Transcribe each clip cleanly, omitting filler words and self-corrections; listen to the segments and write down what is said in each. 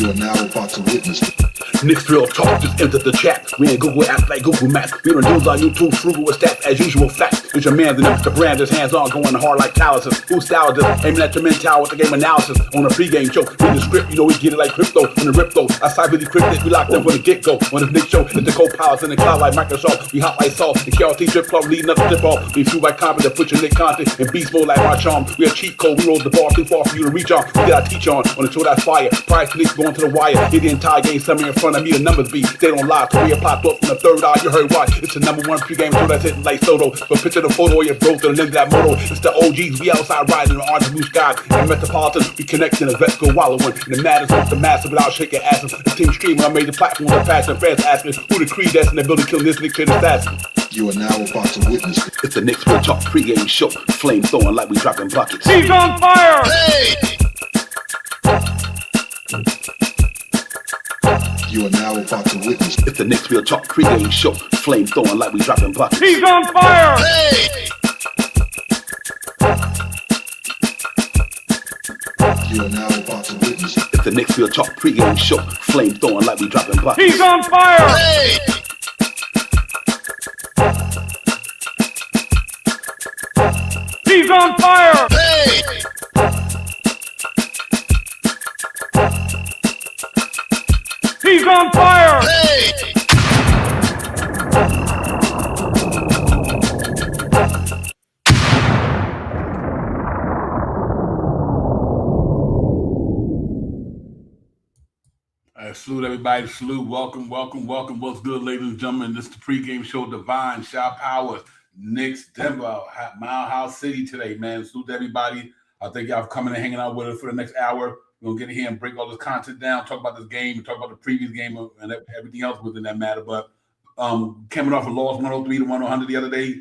You are now about to witness Knicks Real Talk just entered the chat. We ain't Google apps like Google Maps. We don't use our YouTube frugal with stats as usual facts. It's your man, the brand is hands on, going hard like calluses. Who's style just aiming at your mental with the game analysis on a pregame show. Read the script, you know we get it like crypto. On the rip though, I cyber decrypted, we locked them from the get go. On this Nick show, it's the co-pilots in the cloud like Microsoft. We hot like salt, the KRT drip club leading up the tip off. We flew like confident, put your Nick content in beast mode like our charm. We a cheat code, we roll the ball too far for you to reach on. We get our teach on the show that's fire. Price Knicks going to the wire. Hit the entire game, somewhere in front of me, the numbers be. They don't lie, career popped up from the third eye, you heard why. It's the #1 pregame show that's hitting like Soto. So picture the photo of your bro to the lens of that moto. It's the OGs, we outside riding the orange blue sky. And Metropolitan, we connecting the vets go wallowing. And the matters with the massive without shaking asses. The team streaming on major platforms of fashion. Fans asking who the creed that's in the building killing this Nick kid assassin. You are now about to witness It's the Knicks Real Talk pregame show. Flame throwing like we dropping buckets. He's on fire! Hey! You are now about to witness It's the Knicks Real Talk pregame show. Flame throwing like we dropping buckets. He's on fire! Hey! You are now about to witness It's the Knicks Real Talk pregame show. Flame throwing like we dropping buckets. He's on fire! Hey! He's on fire! Hey! He's on fire! Hey! Salute everybody. Salute. Welcome. What's good, ladies and gentlemen? This is the pregame show. Divine, Shout Powers, Knicks, Denver, Mile House City today, man. Salute to everybody. I think y'all coming and hanging out with us for the next hour. We're going to get in here and break all this content down, talk about this game, talk about the previous game and everything else within that matter. But coming off a loss 103 to 100 the other day,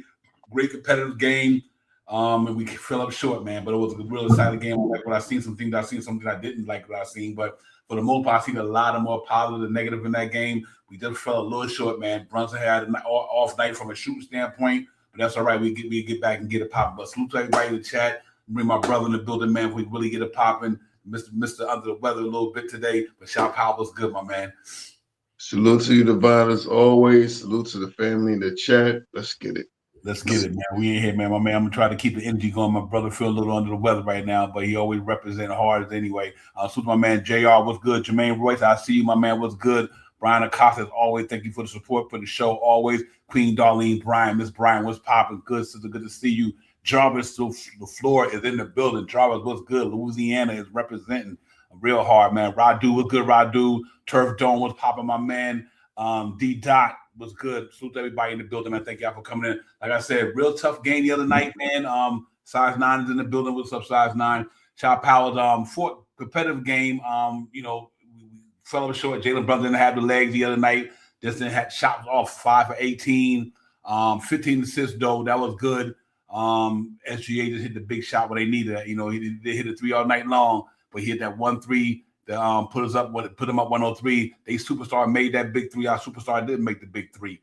great competitive game. And we fell up short, man. But it was a real exciting game. I like what I seen, some things I seen, something I didn't like what I seen. But for the most part, I seen a lot of more positive than negative in that game. We just fell a little short, man. Brunson had an off night from a shooting standpoint, but that's all right. We get back and get it popping. But salute to everybody in the chat. Bring my brother in the building, man. We really get it popping. Mr. Under the weather a little bit today, but Shout Powell was good, my man. Salute to you, Divine, as always. Salute to the family in the chat. Let's get it. Let's get it, man. We in here, man. My man, I'm gonna try to keep the energy going. My brother feel a little under the weather right now, but he always represent hard anyway. So my man JR, what's good? Jermaine Royce, I see you, my man. What's good? Brian Acosta, as always, thank you for the support for the show. Always, Queen Darlene, Brian, Miss Brian, what's popping? Good, sister. Good to see you. Jarvis, so the floor is in the building. Jarvis, what's good? Louisiana is representing real hard, man. Radu was good. Radu, Turf Dome was popping, my man. D Dot was good. Salute to everybody in the building, man. Thank y'all for coming in. Like I said, real tough game the other night, man. Size 9 is in the building. What's up, Size 9? Shout Powers, fourth competitive game. We fell up short. Jalen Brunson didn't have the legs the other night. Just didn't have shots off 5 for 18. 15 assists though. That was good. SGA just hit the big shot when they needed it. They hit a 3 all night long, but he hit that 1-3 that put him up 103. They superstar made that big 3. Our superstar didn't make the big 3.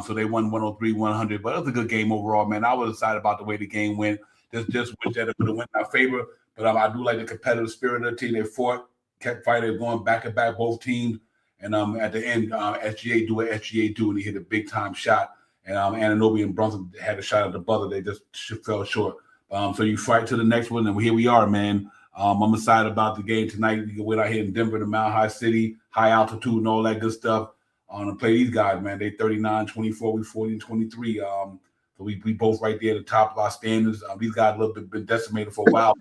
So they won 103-100. But it was a good game overall, man. I was excited about the way the game went. Just wish that it would have went in our favor. But I do like the competitive spirit of the team. They fought, kept fighting, going back and back, both teams. And at the end, SGA do what SGA do, and he hit a big time shot. And Anunoby and Brunson had a shot at the buzzer. They just fell short. So you fight to the next one, and here we are, man. I'm excited about the game tonight. We can wait out here in Denver, the Mile High City, high altitude, and all that good stuff. To play these guys, man. They 39-24, we 40-23. So we both right there at the top of our standards. These guys a little bit been decimated for a while.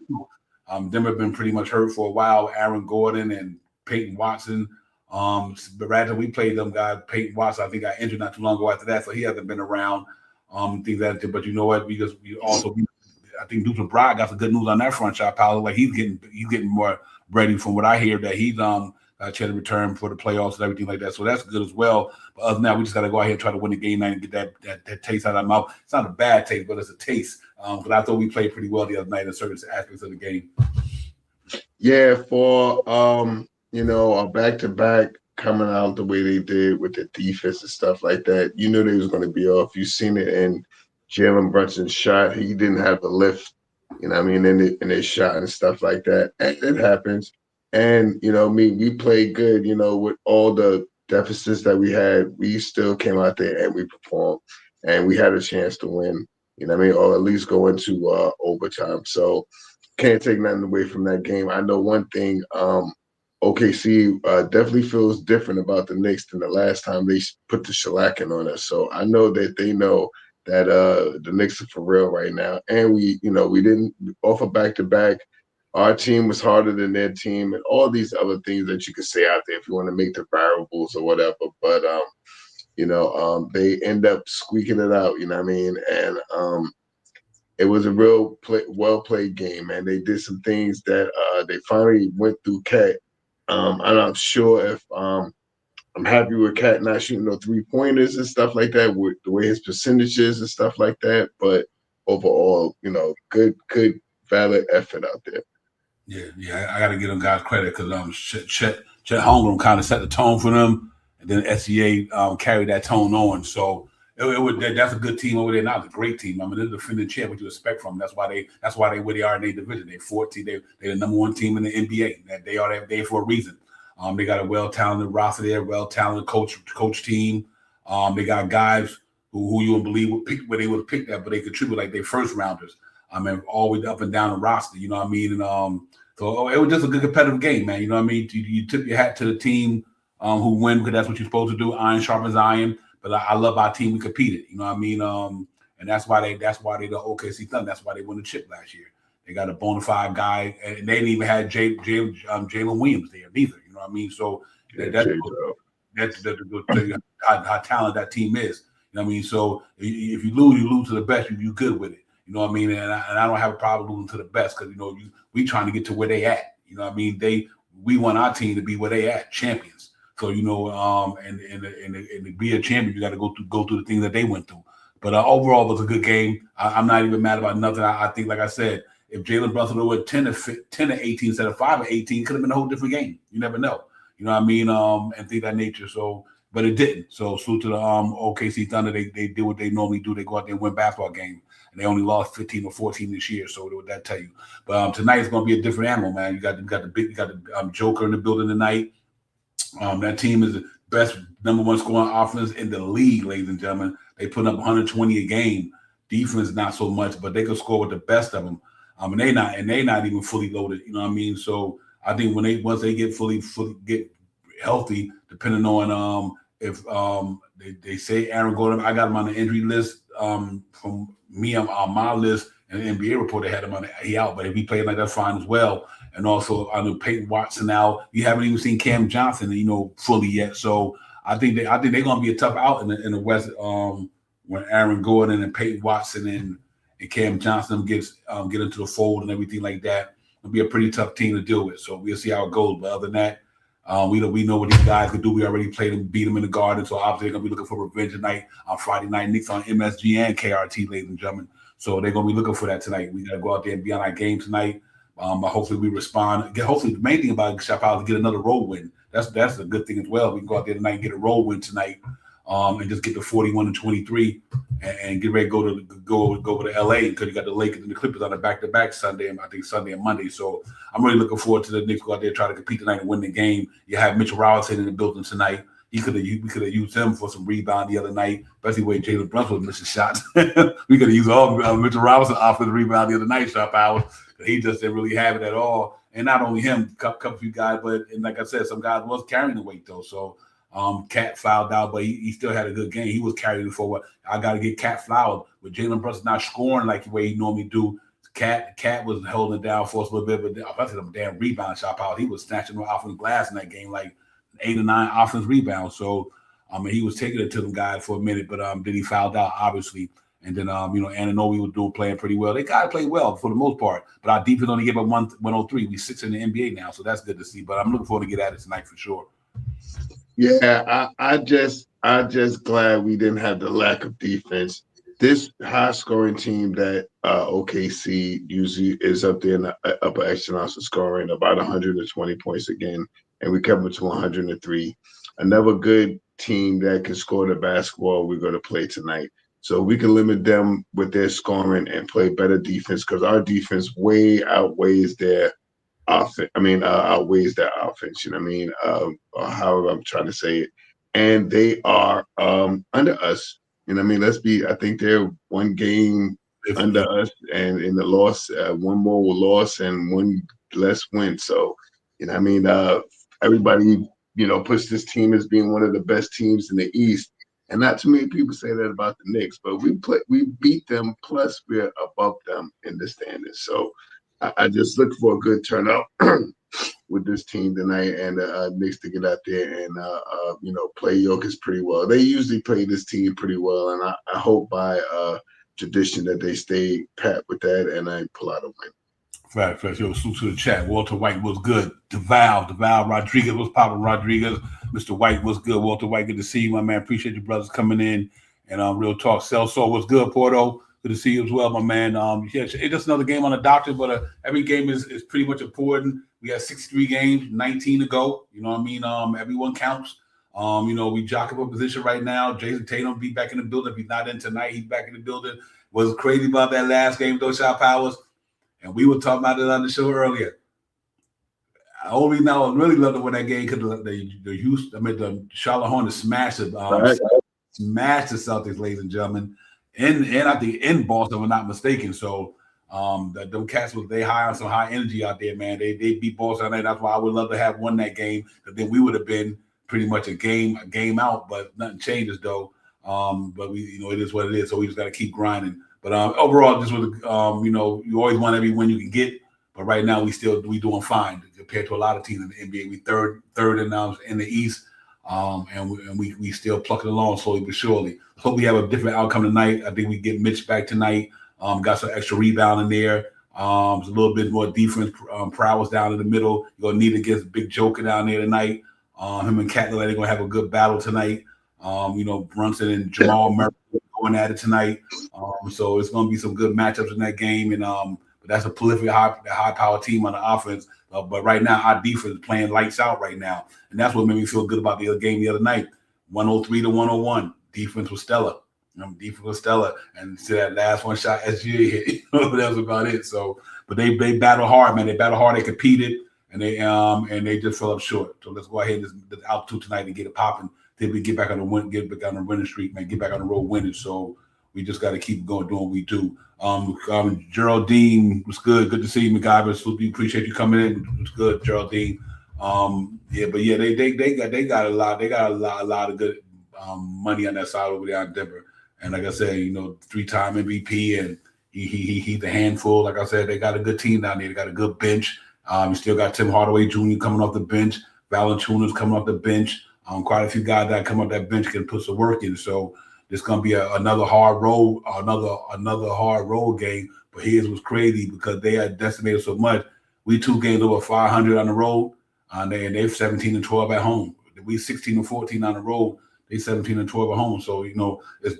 Denver been pretty much hurt for a while. Aaron Gordon and Peyton Watson. But rather we played them guys. Peyton Watson, I think, got injured not too long ago after that, so he hasn't been around. Things that, but you know what? I think Deuce McBride got some good news on that front. Shot Powell, like he's getting more ready from what I hear that he's got a chance to return for the playoffs and everything like that. So that's good as well. But other than that, we just got to go out here and try to win the game night and get that taste out of our mouth. It's not a bad taste, but it's a taste. But I thought we played pretty well the other night in certain aspects of the game. Yeah, for a back-to-back coming out the way they did with the defense and stuff like that, you knew they was going to be off. You seen it in Jalen Brunson's shot. He didn't have the lift, in their shot and stuff like that. And it happens. And we played good. With all the deficits that we had, we still came out there and we performed, and we had a chance to win. Or at least go into overtime. So can't take nothing away from that game. I know one thing. OKC definitely feels different about the Knicks than the last time they put the shellacking on us. So I know that they know that the Knicks are for real right now. And we didn't offer back to back. Our team was harder than their team, and all these other things that you could say out there if you want to make the variables or whatever. But they end up squeaking it out. You know what I mean? And it was a real well played game, man. They did some things that they finally went through Cat. I'm not sure if I'm happy with Cat not shooting no 3-pointers and stuff like that, with the way his percentages and stuff like that. But overall, good, valid effort out there. Yeah, I got to give them guys credit because Chet Holmgren kind of set the tone for them, and then SEA carried that tone on. So that's a good team over there. Now it's a great team. I mean, they're the defending champ. What you expect from them? That's why they where they are in their division. They're 14. They're the number one team in the NBA. That they are there for a reason. They got a well-talented roster there, well-talented coach team. They got guys who you wouldn't believe would pick where they would have picked that, but they contribute like they first rounders. I mean, all the way up and down the roster. You know what I mean? And so it was just a good competitive game, man. You know what I mean? You tip your hat to the team who win because that's what you're supposed to do. Iron sharpens iron. But I love our team. We competed. You know what I mean? And that's why they the OKC Thunder. That's why they won the chip last year. They got a bona fide guy, and they didn't even have Jalen Williams there neither. You know what I mean? So that's how talented that team is. You know what I mean? So if you lose to the best. You good with it. You know what I mean? And I don't have a problem losing to the best because we trying to get to where they at. You know what I mean? We want our team to be where they at, champions. So and to be a champion, you got to go through the things that they went through. But overall, it was a good game. I'm not even mad about nothing. I think, like I said, if Jalen Brunson would 10 to 18 instead of 5 to 18, it could have been a whole different game. You never know. You know what I mean? And things of that nature. So, but it didn't. So salute to the OKC Thunder. They did what they normally do. They go out there and win basketball game. And they only lost 15 or 14 this year. So what would that tell you? But tonight is going to be a different animal, man. You got the Joker in the building tonight. That team is the best number one scoring offense in the league, ladies and gentlemen. They put up 120 a game. Defense not so much, but they can score with the best of them. And they not even fully loaded. You know what I mean? So I think once they get fully get healthy, depending on if they say Aaron Gordon, I got him on the injury list from me on my list, and the NBA report they had him he out. But if he played like that, fine as well. And also I know Peyton Watson now. You haven't even seen Cam Johnson, fully yet. So I think they're gonna be a tough out in the West when Aaron Gordon and Peyton Watson and Cam Johnson get into the fold and everything like that. It'll be a pretty tough team to deal with. So we'll see how it goes. But other than that, we know what these guys could do. We already played them, beat them in the Garden. So obviously they're gonna be looking for revenge tonight on Friday night. Knicks on MSG and KRT, ladies and gentlemen. So they're gonna be looking for that tonight. We gotta go out there and be on our game tonight. Hopefully we respond. Hopefully the main thing about Shop House is get another road win. That's a good thing as well. We can go out there tonight and get a road win tonight, and just get to 41-23 and get ready to go to LA because you got the Lakers and the Clippers on the back-to-back Sunday and Monday. So I'm really looking forward to the Knicks go out there, try to compete tonight and win the game. You have Mitchell Robinson in the building tonight. We could have used him for some rebound the other night, especially the way Jalen Brunson was missing shots. We could have used all Mitchell Robinson off for the rebound the other night, Shop Hours. He just didn't really have it at all. And not only him, couple few guys, but like I said, some guys was carrying the weight though. So Cat fouled out, but he still had a good game. He was carrying for what I got to get Cat fouled with Jalen Brunson not scoring like the way he normally do. Cat was holding it down for us a little bit, but I said, damn rebound Shop out. He was snatching off the glass in that game, like 8 or 9 offense rebounds. So he was taking it to them guys for a minute, but then he fouled out obviously. And then, Anunoby was playing pretty well. They got to play well for the most part. But our defense only gave up 103. We 6 in the NBA now, so that's good to see. But I'm looking forward to get at it tonight for sure. Yeah, I just glad we didn't have the lack of defense. This high-scoring team that OKC usually is up there in the upper echelons of scoring, about 120 points again, and we kept it to 103. Another good team that can score the basketball we're going to play tonight. So we can limit them with their scoring and play better defense because our defense way outweighs their offense. I mean, outweighs their offense. You know what I mean? Or however I'm trying to say it. And they are under us. You know what I mean? I think they're one game under us, and in the loss, one more loss and one less win. So, you know what I mean? Everybody, puts this team as being one of the best teams in the East. And not too many people say that about the Knicks, but we beat them, plus we're above them in the standings. So I just look for a good turnout with this team tonight, and Knicks to get out there and play Jokic pretty well. They usually play this team pretty well, and I hope by tradition that they stay pat with that and I pull out a win. Fact. Yo, salute to the chat. Walter White was good. DeVal Rodriguez was popping. Rodriguez. Mr. White was good. Walter White, good to see you, my man. Appreciate you brothers coming in. And real talk. Celso was good. Porto, good to see you as well, my man. Yeah, it's just another game on the doctor, but every game is pretty much important. We have 63 games, 19 to go. You know what I mean? Everyone counts. We jockey for position right now. Jason Tatum be back in the building. If he's not in tonight, he's back in the building. Was crazy about that last game, though, Shot Powers. And we were talking about it on the show earlier. I only now really loved it when that game because the Charlotte Hornets smashed it, smashed the Celtics, ladies and gentlemen, and I think in Boston, if I'm not mistaken. So them cats they high on some high energy out there, man. They beat Boston, and that's why I would love to have won that game. Because then we would have been pretty much a game out, but nothing changes though. But we, it is what it is. So we just got to keep grinding. But overall, just with you always want every win you can get. But right now, we doing fine compared to a lot of teams in the NBA. We third in the East, and we still plucking along slowly but surely. Hope we have a different outcome tonight. I think we get Mitch back tonight. Got some extra rebound in there. There's a little bit more defense prowess down in the middle. You're gonna need to get Big Joker down there tonight. Him and Cat they're gonna have a good battle tonight. Brunson and Jamal Murray going at it tonight. So it's gonna be some good matchups in that game. And but that's a prolific high power team on the offense. But right now our defense is playing lights out right now, and that's what made me feel good about the other game the other night. 103 to 101. Defense was stellar. Defense was stellar, and to that last one shot SGA hit. That was about it. So, but they battled hard, man. They battled hard. They competed, and they just fell up short. So let's go ahead and this altitude tonight and get it popping. Then we get back on the winning streak, man. Get back on the road winning. So we just got to keep going, doing what we do. Geraldine was good. Good to see you, MacGyver. We appreciate you coming in. It was good, Geraldine. They got a lot of good money on that side over there in Denver. And like I said, 3-time MVP, and he's a handful. Like I said, they got a good team down there. They got a good bench. You still got Tim Hardaway Jr. coming off the bench. Valanciunas coming off the bench. Quite a few guys that come off that bench can put some work in. So it's gonna be another hard road, another hard road game. But his was crazy because they had decimated so much. We 2 games over 500 on the road, and they're 17-12 at home. We 16-14 on the road. They 17-12 at home. So it's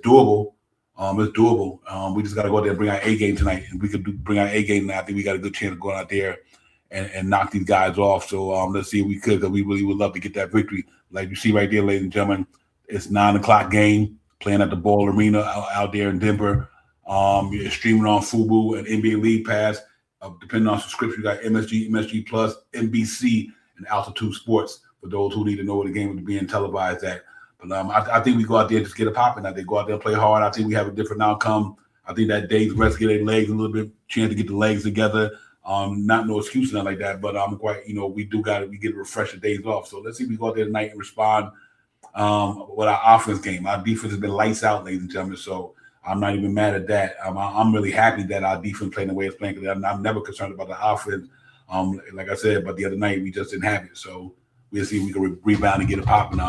doable. It's doable. We just got to go out there and bring our A game tonight. And we could bring our A game tonight. I think we got a good chance of going out there and knock these guys off. So let's see if we could, because we really would love to get that victory. Like you see right there, ladies and gentlemen, it's 9:00 game playing at the Ball Arena out there in Denver. You're streaming on Fubo and NBA League Pass. Depending on subscription, you got MSG Plus, NBC, and Altitude Sports for those who need to know where the game is being televised at. But I think we go out there and just get it popping. I think go out there and play hard. I think we have a different outcome. I think that day's rest, get their legs a little bit, chance to get the legs together. Not no excuse, nothing like that. But I'm quite, we get a refresh the days off. So let's see if we go out there tonight and respond with our offense game. Our defense has been lights out, ladies and gentlemen. So I'm not even mad at that. I'm really happy that our defense playing the way it's playing. Because I'm never concerned about the offense. Like I said, but the other night we just didn't have it. So we'll see if we can rebound and get it popping.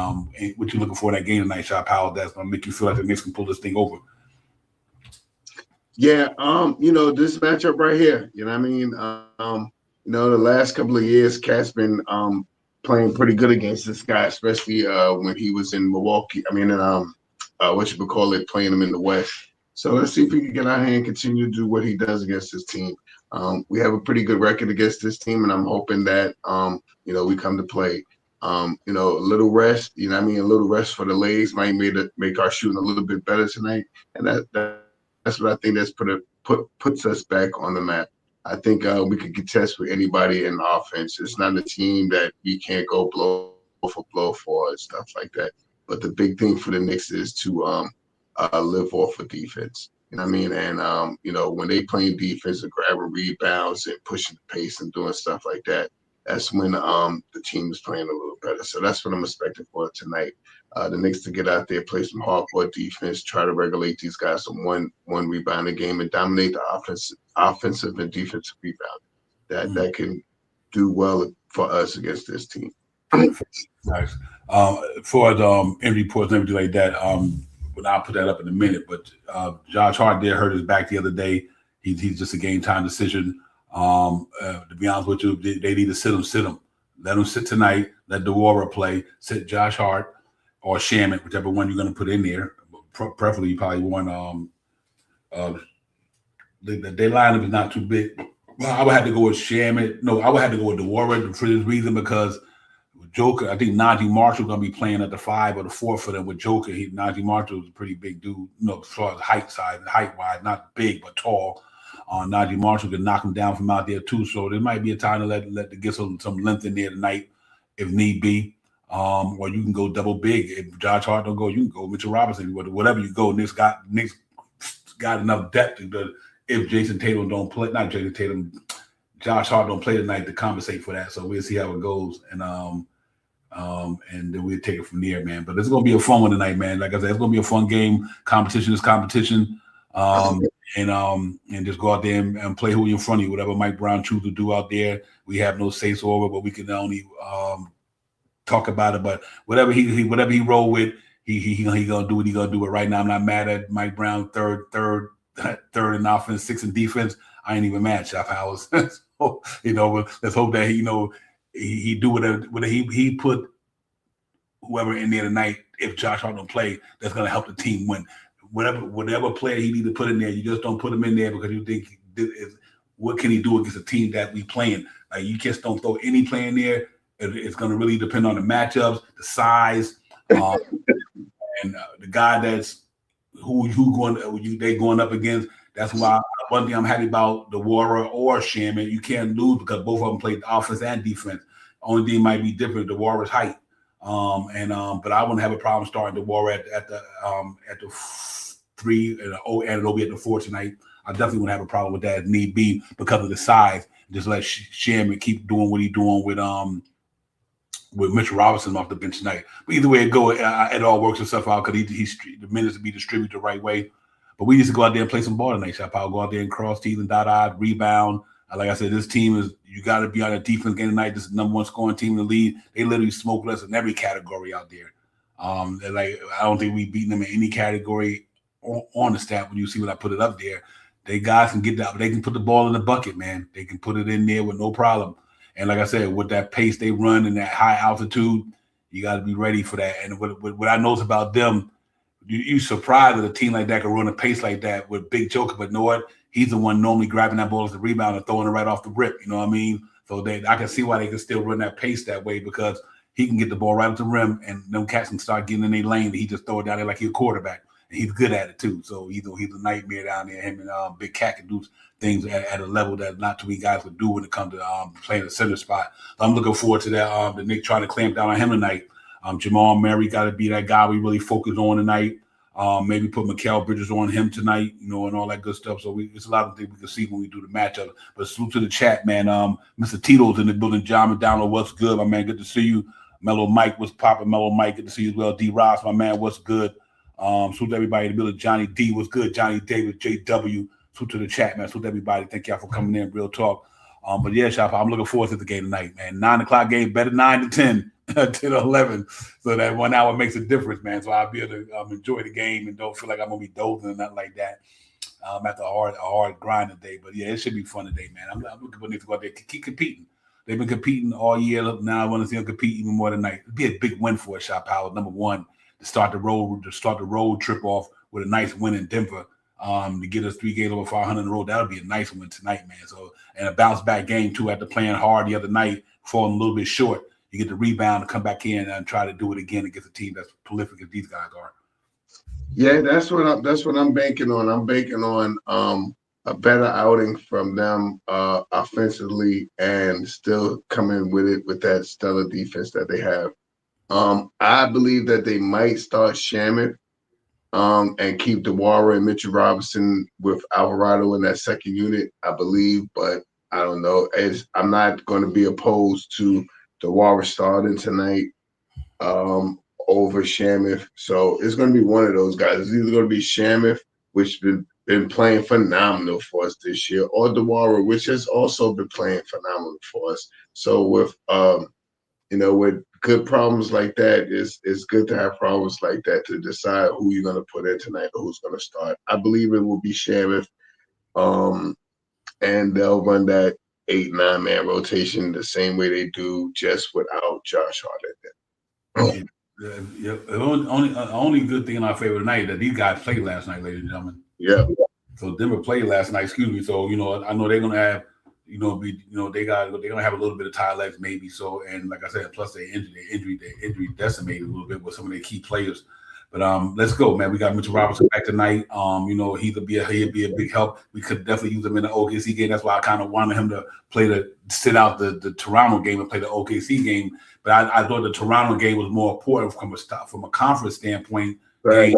What you looking for in that game tonight, Shot Powell? That's gonna make you feel like the Knicks can pull this thing over. Yeah, this matchup right here, you know what I mean? The last couple of years, Cat's been playing pretty good against this guy, especially when he was in Milwaukee. I mean, playing him in the West. So let's see if we can get out here and continue to do what he does against this team. We have a pretty good record against this team, and I'm hoping that, we come to play. A little rest, a little rest for the legs might make our shooting a little bit better tonight. And that's what I think puts us back on the map. I think we could contest with anybody in offense. It's not a team that we can't go blow for and stuff like that. But the big thing for the Knicks is to live off of defense. You know what I mean? And when they playing defense and grabbing rebounds and pushing the pace and doing stuff like that, that's when the team is playing a little better. So that's what I'm expecting for tonight. The Knicks to get out there, play some hardcore defense, try to regulate these guys from one rebound a game and dominate the offensive and defensive rebound. That can do well for us against this team. Nice. For the injury reports and everything like that, but I'll put that up in a minute. But Josh Hart did hurt his back the other day. He's just a game time decision. To be honest with you, they need to sit him. Let him sit tonight. Let DeWara play. Sit Josh Hart or Shamet, whichever one you're going to put in there. Preferably, you probably want the lineup is not too big. Well, I would have to go with Shamet. No, I would have to go with DeWara for this reason because Joker, I think Najee Marshall going to be playing at the 5 or the 4 for them with Joker. Najee Marshall is a pretty big dude, as far as height-wise, not big but tall. Najee Marshall can knock him down from out there too. So there might be a time to let get some length in there tonight if need be. Or you can go double big. If Josh Hart don't go, you can go Mitchell Robinson. Whatever you go, Nick's got enough depth if Jason Tatum don't play, not Jason Tatum, Josh Hart don't play tonight to compensate for that. So we'll see how it goes. And then we'll take it from there, man. But it's gonna be a fun one tonight, man. Like I said, it's gonna be a fun game. Competition is competition. And just go out there and play who in front of you, whatever Mike Brown chooses to do out there. We have no say so over, but we can only talk about it. But whatever he roll with, he gonna do what he gonna do. But right now, I'm not mad at Mike Brown. Third in offense, 6th in defense. I ain't even mad, Chef Howes. So, let's hope that he do whatever he put whoever in there tonight. If Josh Hart don't play, that's gonna help the team win. Whatever player he need to put in there, you just don't put him in there because you think what can he do against a team that we playing? Like you just don't throw any player in there. It's going to really depend on the matchups, the size, and the guy that's they going up against. That's why one thing I'm happy about the Warrior or Shaman. You can't lose because both of them played offense and defense. Only thing might be different, the Warrior's height. But I wouldn't have a problem starting the Warrior at the 3 and Anunoby at the 4 tonight. I definitely wouldn't have a problem with that if need be because of the size. Just let Shaman keep doing what he's doing with Mitchell Robinson off the bench tonight. But either way it go, it all works itself out because the minutes to be distributed the right way. But we need to go out there and play some ball tonight, Shop. I'll go out there and cross teeth and dot rebound. Like I said, this team you got to be on a defense game tonight. This is the #1 scoring team in the league. They literally smoke us in every category out there. I don't think we've beaten them in any category on the stat when you see when I put it up there. They guys can get that, but they can put the ball in the bucket, man. They can put it in there with no problem. And like I said, with that pace they run and that high altitude, you got to be ready for that. And what I notice about them, you surprised that a team like that can run a pace like that with Big Joker, but know what? He's the one normally grabbing that ball as the rebound and throwing it right off the rip. You know what I mean? So I can see why they can still run that pace that way because he can get the ball right at the rim and them cats can start getting in their lane and he just throw it down there like he's a quarterback. And he's good at it too. So he's a nightmare down there. Him and Big Cat can do things at a level that not too many guys would do when it comes to playing the center spot. So I'm looking forward to that. The Knicks trying to clamp down on him tonight. Jamal Murray got to be that guy we really focus on tonight. Maybe put Mikal Bridges on him tonight, and all that good stuff. So it's a lot of things we can see when we do the matchup. But salute to the chat, man. Mr. Tito's in the building. John McDonald, what's good, my man? Good to see you. Mellow Mike was popping. Mellow Mike, good to see you as well. D. Ross, my man, what's good? Salute to everybody in the building. Johnny D was good. Johnny Davis, JW. Salute to the chat, man. Salute to everybody. Thank y'all for coming in. Real talk. But yeah, Shop, I'm looking forward to the game tonight, man. 9 o'clock game, better 9 to 10, 10 to 11. So that 1 hour makes a difference, man. So I'll be able to enjoy the game and don't feel like I'm gonna be dozing or nothing like that. After a hard grind today. But yeah, it should be fun today, man. I'm looking for them to go out there, keep competing. They've been competing all year. Now I want to see them compete even more tonight. It'd be a big win for us, Shop Howard. #1. To start the road trip off with a nice win in Denver, to get us 3 games over 500 in a row. That would be a nice win tonight, man. So and a bounce back game too after playing hard the other night, falling a little bit short. You get the rebound to come back in and try to do it again against a team that's prolific as these guys are. Yeah, that's what I'm banking on. I'm banking on a better outing from them offensively and still coming with it with that stellar defense that they have. I believe that they might start Shamit and keep DeWara and Mitchell Robinson with Alvarado in that second unit, I believe, but I don't know. I'm not going to be opposed to DeWara starting tonight over Shamith. So it's going to be one of those guys. It's either going to be Shamith, which been playing phenomenal for us this year, or DeWara, which has also been playing phenomenal for us. So with with good problems like that, it's good to have problems like that to decide who you're going to put in tonight or who's going to start. I believe it will be Shamith, and they'll run that 8-9 man rotation the same way they do, just without Josh Hart. Yeah, the only good thing in our favor tonight that these guys played last night, ladies and gentlemen. Yeah. So Denver played last night. Excuse me. So I know they're gonna have, they're gonna have a little bit of tired legs maybe. So, and like I said, plus their injury decimated a little bit with some of their key players. But let's go, man. We got Mitchell Robinson back tonight. He'll be a big help. We could definitely use him in the OKC game. That's why I kind of wanted him to sit out the Toronto game and play the OKC game. But I thought the Toronto game was more important from a conference standpoint. Right.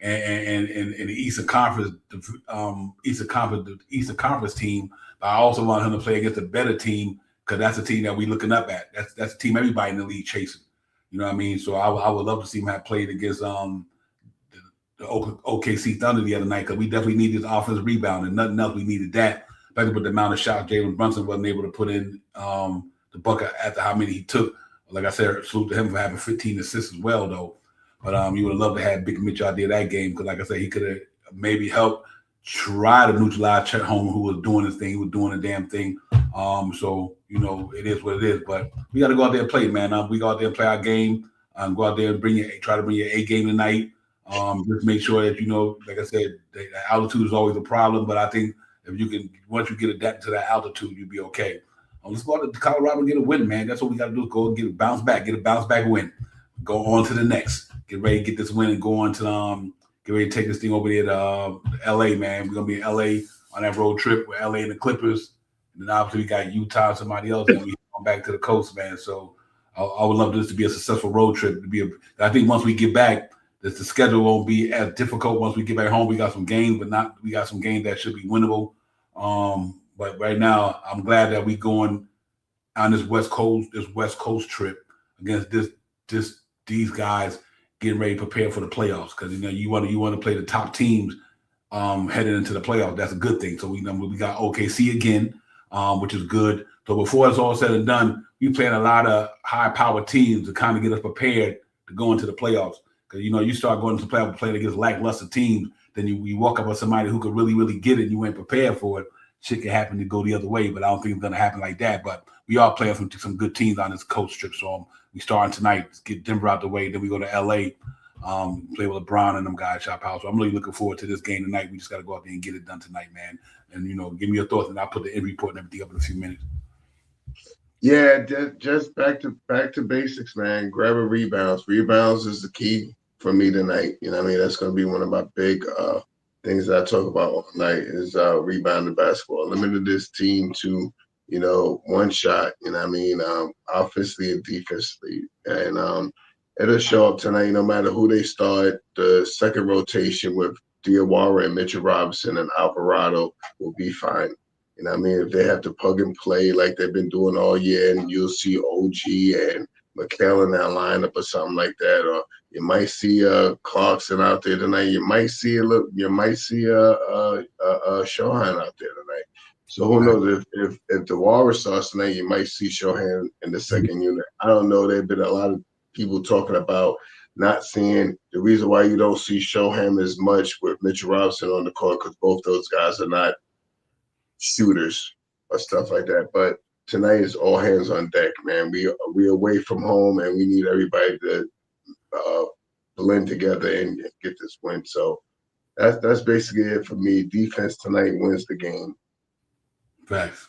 And the Eastern Conference, the Eastern Conference team. But I also want him to play against a better team because that's a team that we're looking up at. That's a team everybody in the league chasing. You know what I mean? So I would love to see him have played against the OKC Thunder the other night because we definitely need this offensive rebound and nothing else. We needed that. Especially with the amount of shots Jalen Brunson wasn't able to put in the bucket after how many he took. Like I said, salute to him for having 15 assists as well, though. But you would have loved to have Big Mitch out there that game because, like I said, he could have maybe helped try to neutralize Chet Holmgren, who was doing his thing. He was doing a damn thing. So, it is what it is. But we got to go out there and play, man. We go out there and play our game. Go out there and try to bring your A game tonight. Just make sure that, like I said, the altitude is always a problem. But I think once you get adapted to that altitude, you'll be okay. Let's go out to Colorado and get a win, man. That's what we got to do is go and get a bounce back win. Go on to the next. Get ready to get this win and go on to get ready to take this thing over there to LA, man. We're gonna be in LA on that road trip with LA and the Clippers. And then obviously we got Utah and somebody else, and we going back to the coast, man. So I would love this to be a successful road trip. I think once we get back, the schedule won't be as difficult. Once we get back home, we got some games, we got some games that should be winnable. But right now, I'm glad that we going on this West Coast trip against these guys getting ready to prepare for the playoffs because you want to play the top teams heading into the playoffs. That's a good thing. So we got OKC again, which is good. So before it's all said and done, we playing a lot of high-powered teams to kind of get us prepared to go into the playoffs. Because you start going into the playoffs playing against lackluster teams, then you walk up with somebody who could really, really get it, and you ain't prepared for it. Shit can happen to go the other way, but I don't think it's going to happen like that. But we are playing some good teams on this coast trip. So we starting tonight, get Denver out the way. Then we go to LA, play with LeBron and them guys, Shop House. So I'm really looking forward to this game tonight. We just got to go out there and get it done tonight, man. And, give me your thoughts, and I'll put the end report and everything up in a few minutes. Yeah, just back to basics, man. Grab a rebounds. Rebounds is the key for me tonight. That's going to be one of my big things that I talk about all night is rebounding basketball. Limited this team to, one shot, offensively and defensively. And it'll show up tonight no matter who they start. The second rotation with Diawara and Mitchell Robinson and Alvarado will be fine. If they have to plug and play like they've been doing all year, and you'll see OG and McHale in that lineup or something like that, or you might see Clarkson out there tonight. You might see Shohan out there tonight. So who knows if the Walrus starts tonight, you might see Shohan in the second unit. I don't know. There've been a lot of people talking about not seeing the reason why you don't see Shohan as much with Mitchell Robinson on the court because both those guys are not shooters or stuff like that. But tonight is all hands on deck, man. We away from home, and we need everybody to blend together and get this win. So that's basically it for me. Defense tonight wins the game. Facts.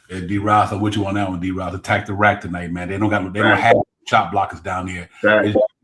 And D-Ross, I'm with you on that one, D-Ross. Attack the rack tonight, man. They don't have chop blockers down there.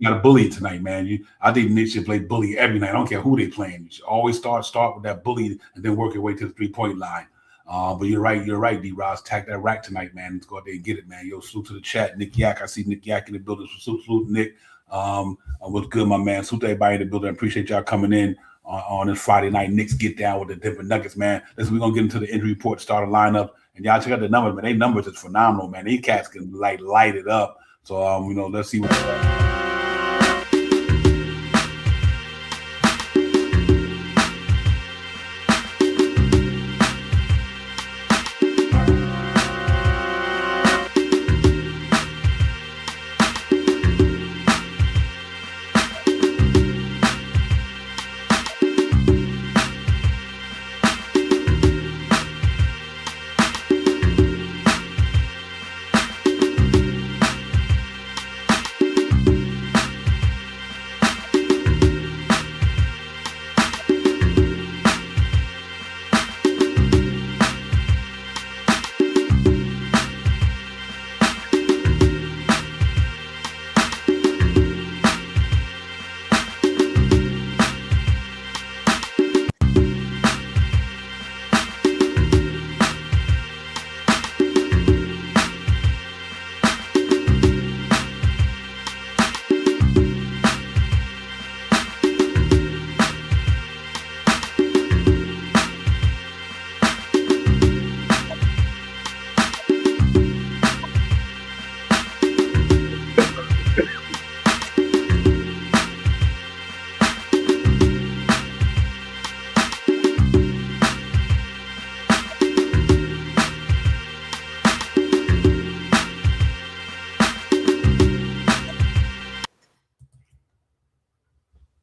got to bully tonight, man. I think Knicks should play bully every night. I don't care who they playing. You should always start with that bully and then work your way to the 3-point line. But you're right, D-Roz. Attack that rack tonight, man. Let's go out there and get it, man. Yo, salute to the chat. Nick Yak, I see Nick Yak in the building. Salute Nick. What's good, my man? Salute to everybody in the building. I appreciate y'all coming in on this Friday night. Knicks get down with the Denver Nuggets, man. Listen, we're going to get into the injury report, start a lineup. And y'all check out the numbers, man. They numbers is phenomenal, man. These cats can light it up. So, let's see what's up.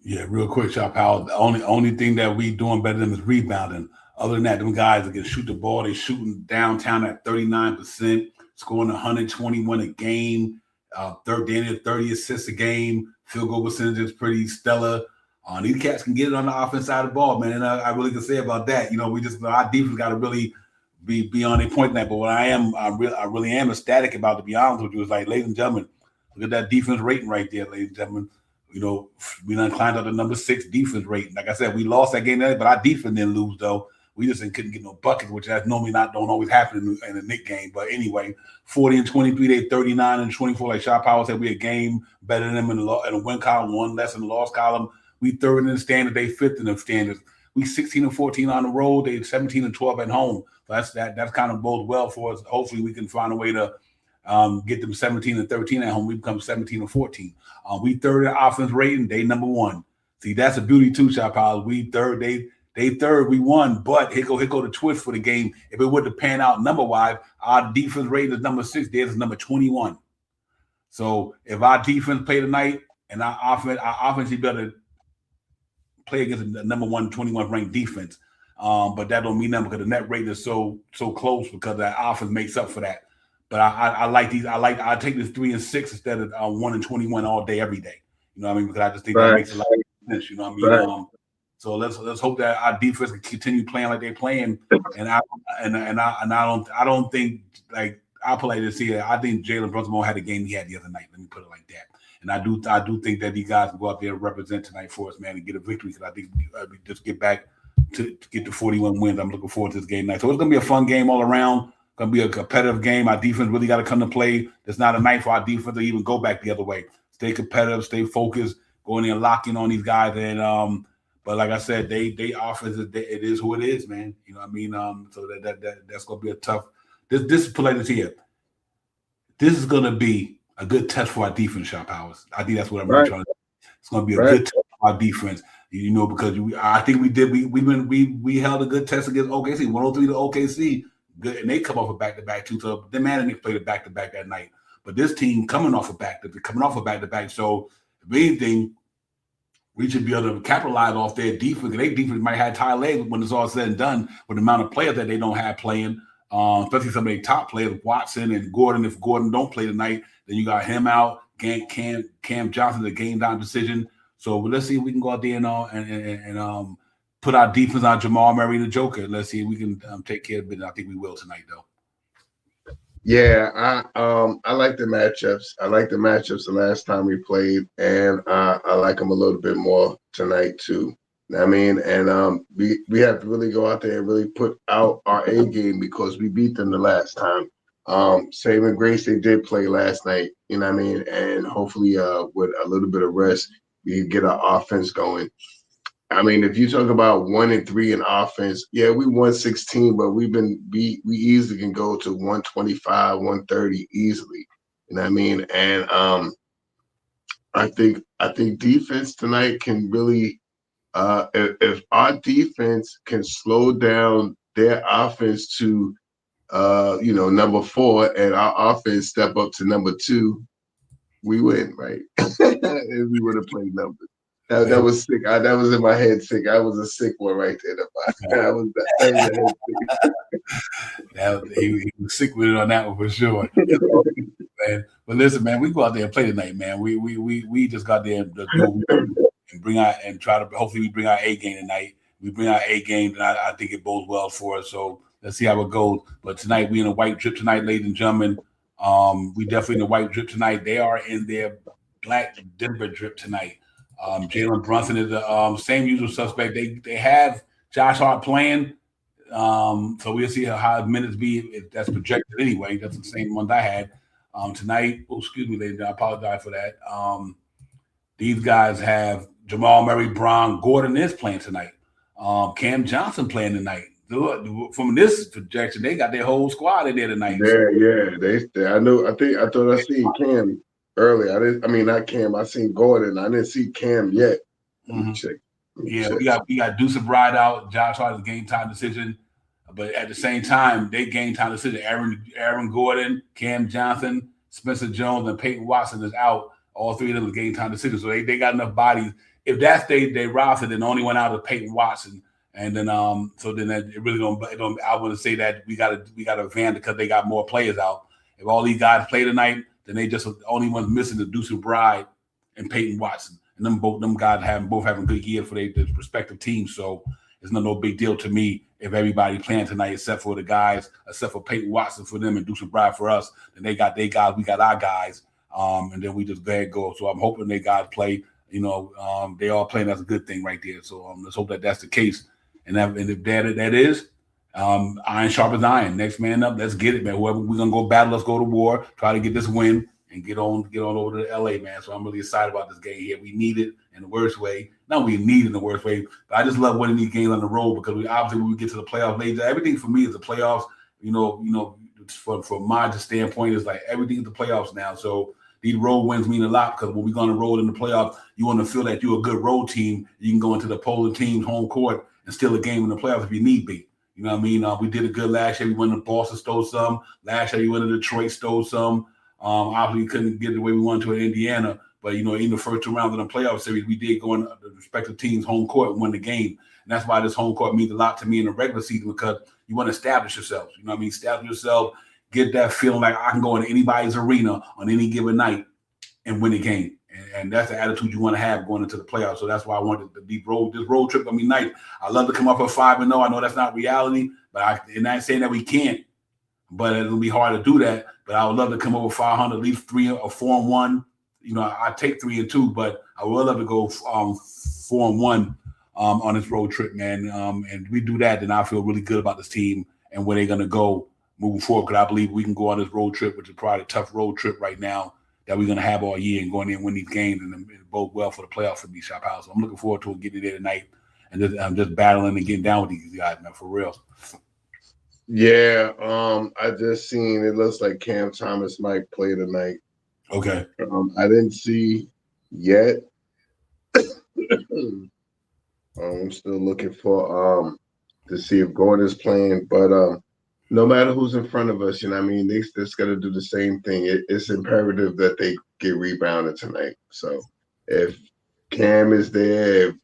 Yeah, real quick, Shop Powell. The only thing that we doing better than is rebounding. Other than that, them guys that can shoot the ball, they shooting downtown at 39%, scoring 121 a game, 30 assists a game. Field goal percentage is pretty stellar. These cats can get it on the offense side of the ball, man. And I really can say about that. Our defense got to really be on their point that. But what I really am ecstatic about, to be honest with you, is like, ladies and gentlemen, look at that defense rating right there, ladies and gentlemen. We done climbed up to number 6 defense rating. Like I said, we lost that game, but our defense didn't lose, though. We just couldn't get no buckets, which that's normally don't always happen in a Knicks game. But anyway, 40-23, they 39-24. Like Shop Powell said, we a game better than them in the win column, one less in the loss column. We third in the standard, they fifth in the standards. We 16-14 on the road, they 17-12 at home. So that's kind of bodes well for us. Hopefully, we can find a way to get them 17-13 at home. We become 17-14. We third in offense rating. They number 1. See, that's a beauty too, Shop Powell. We third. They third. We won. But here go the twist for the game. If it would have panned out number-wise, our defense rating is number 6. Theirs is number 21. So if our defense play tonight and our offense is better play against the number 1, 21 ranked defense. But that don't mean nothing because the net rating is so close because that offense makes up for that. But I like these. I take this 3 and 6 instead of 1 and 21 all day, every day. You know what I mean? Because I just think that makes a lot of sense. You know what I mean? So let's hope that our defense can continue playing like they're playing. And I don't think, like, I'll put like this here. I think Jalen Brunson had a game he had the other night. Let me put it like that. And I do think that these guys will go out there and represent tonight for us, man, and get a victory. Because I think we just get back to get to 41 wins. I'm looking forward to this game tonight. So it's gonna be a fun game all around. Gonna be a competitive game. Our defense really got to come to play. There's not a night for our defense to even go back the other way. Stay competitive, stay focused, go in there and lock in on these guys. And but like I said, they offense it is who it is, man. You know what I mean? So that's gonna be a tough. This put like this here. This is gonna be a good test for our defense, Shop Powers. I think that's what I'm really trying to do. It's gonna be a good test for our defense. Because I think we held a good test against OKC, 103 to OKC. Good, and they come off a back-to-back too. So the man and Nick played a back-to-back that night. But this team coming off a back-to-back. So if anything, we should be able to capitalize off their defense. Their defense might have tired legs when it's all said and done with the amount of players that they don't have playing, especially some of their top players, Watson and Gordon. If Gordon don't play tonight, then you got him out. Cam Johnson, the game-time decision. So let's see if we can go out there and put our defense on Jamal Murray, the Joker. Let's see if we can take care of it. I think we will tonight, though. Yeah, I like the matchups. I like the matchups the last time we played, and I like them a little bit more tonight too. I mean, and we have to really go out there and really put out our A game because we beat them the last time. Saving grace, they did play last night. You know what I mean? And hopefully, with a little bit of rest, we can get our offense going. I mean, if you talk about 1-3 in offense, yeah, we won 16, but we easily can go to 125, 130 easily. You know what I mean? And I think defense tonight can really if our defense can slow down their offense to number 4 and our offense step up to number 2, we win, right? If we would have played numbers. That was sick. That was in my head sick. I was a sick one right there. That was a head sick. He was sick with it on that one for sure. Man. But listen, man, we go out there and play tonight, man. We just got there and do and bring out and try to hopefully we bring our A game tonight. We bring our A game, and I think it bodes well for us. So let's see how it goes. But tonight we in a white drip tonight, ladies and gentlemen. We definitely in the white drip tonight. They are in their black Denver drip tonight. Jalen Brunson is the same usual suspect. They have Josh Hart playing. So we'll see how his minutes be if that's projected anyway. That's the same one I had tonight. Oh, excuse me, ladies. I apologize for that. These guys have Jamal Murray, Brown, Gordon is playing tonight. Cam Johnson playing tonight. From this projection, they got their whole squad in there tonight. Yeah. They I thought I seen Cam earlier. Not Cam. I seen Gordon. I didn't see Cam yet. Mm-hmm. Check. We got Deuce Bride out. Josh Hart is a game time decision, but at the same time, they game time decision. Aaron Gordon, Cam Johnson, Spencer Jones, and Peyton Watson is out. All three of them are game time decisions. So they got enough bodies. If that's they roster, then the only one out is Peyton Watson. And then it really don't. I want to say that we got a van because they got more players out. If all these guys play tonight, then they just the only ones missing the Deuce Bride and Peyton Watson. And them guys both having good years for their respective teams. So it's no big deal to me if everybody playing tonight except for the guys, except for Peyton Watson for them and Deuce Bride for us. Then they got their guys, we got our guys. And then we just go ahead and go. So I'm hoping they guys play. They all playing. That's a good thing right there. So let's hope that that's the case. And if that is, iron sharpens iron. Next man up. Let's get it, man. Whoever we're gonna go battle, let's go to war. Try to get this win and get on over to LA, man. So I'm really excited about this game here. We need it in the worst way. Not we need it in the worst way, but I just love winning these games on the road because we obviously when we get to the playoffs later, everything for me is the playoffs. From my standpoint, is like everything is the playoffs now. So these road wins mean a lot because when we're going to roll in the playoffs, you want to feel that you're a good road team. You can go into the opposing team's home court and steal a game in the playoffs if you need be. You know what I mean? We did it good last year. We went to Boston, stole some. Last year, we went to Detroit, stole some. Obviously, we couldn't get the way we wanted to in Indiana. But, in the first 2 rounds of the playoff series, we did go in the respective teams' home court and win the game. And that's why this home court means a lot to me in the regular season because you want to establish yourself. You know what I mean? Establish yourself, get that feeling like I can go into anybody's arena on any given night and win a game. And that's the attitude you want to have going into the playoffs. So that's why I wanted this road trip gonna be nice. I love to come up at 5-0. I know that's not reality, but I'm not saying that we can't. But it'll be hard to do that. But I would love to come over 500, at least 3 or 4-1. I take 3-2, but I would love to go 4-1 on this road trip, man. And we do that, then I feel really good about this team and where they're gonna go moving forward. Because I believe we can go on this road trip, which is probably a tough road trip right now that we're going to have all year and going in and win these games and bode well for the playoffs for me, Shop House. So I'm looking forward to it, getting there tonight and just battling and getting down with these guys, man, for real. Yeah, I just seen it looks like Cam Thomas might play tonight. Okay. I didn't see yet. I'm still looking for to see if Gordon's playing, but no matter who's in front of us, you know what I mean? They just got to do the same thing. It's imperative that they get rebounded tonight. So if Cam is there, if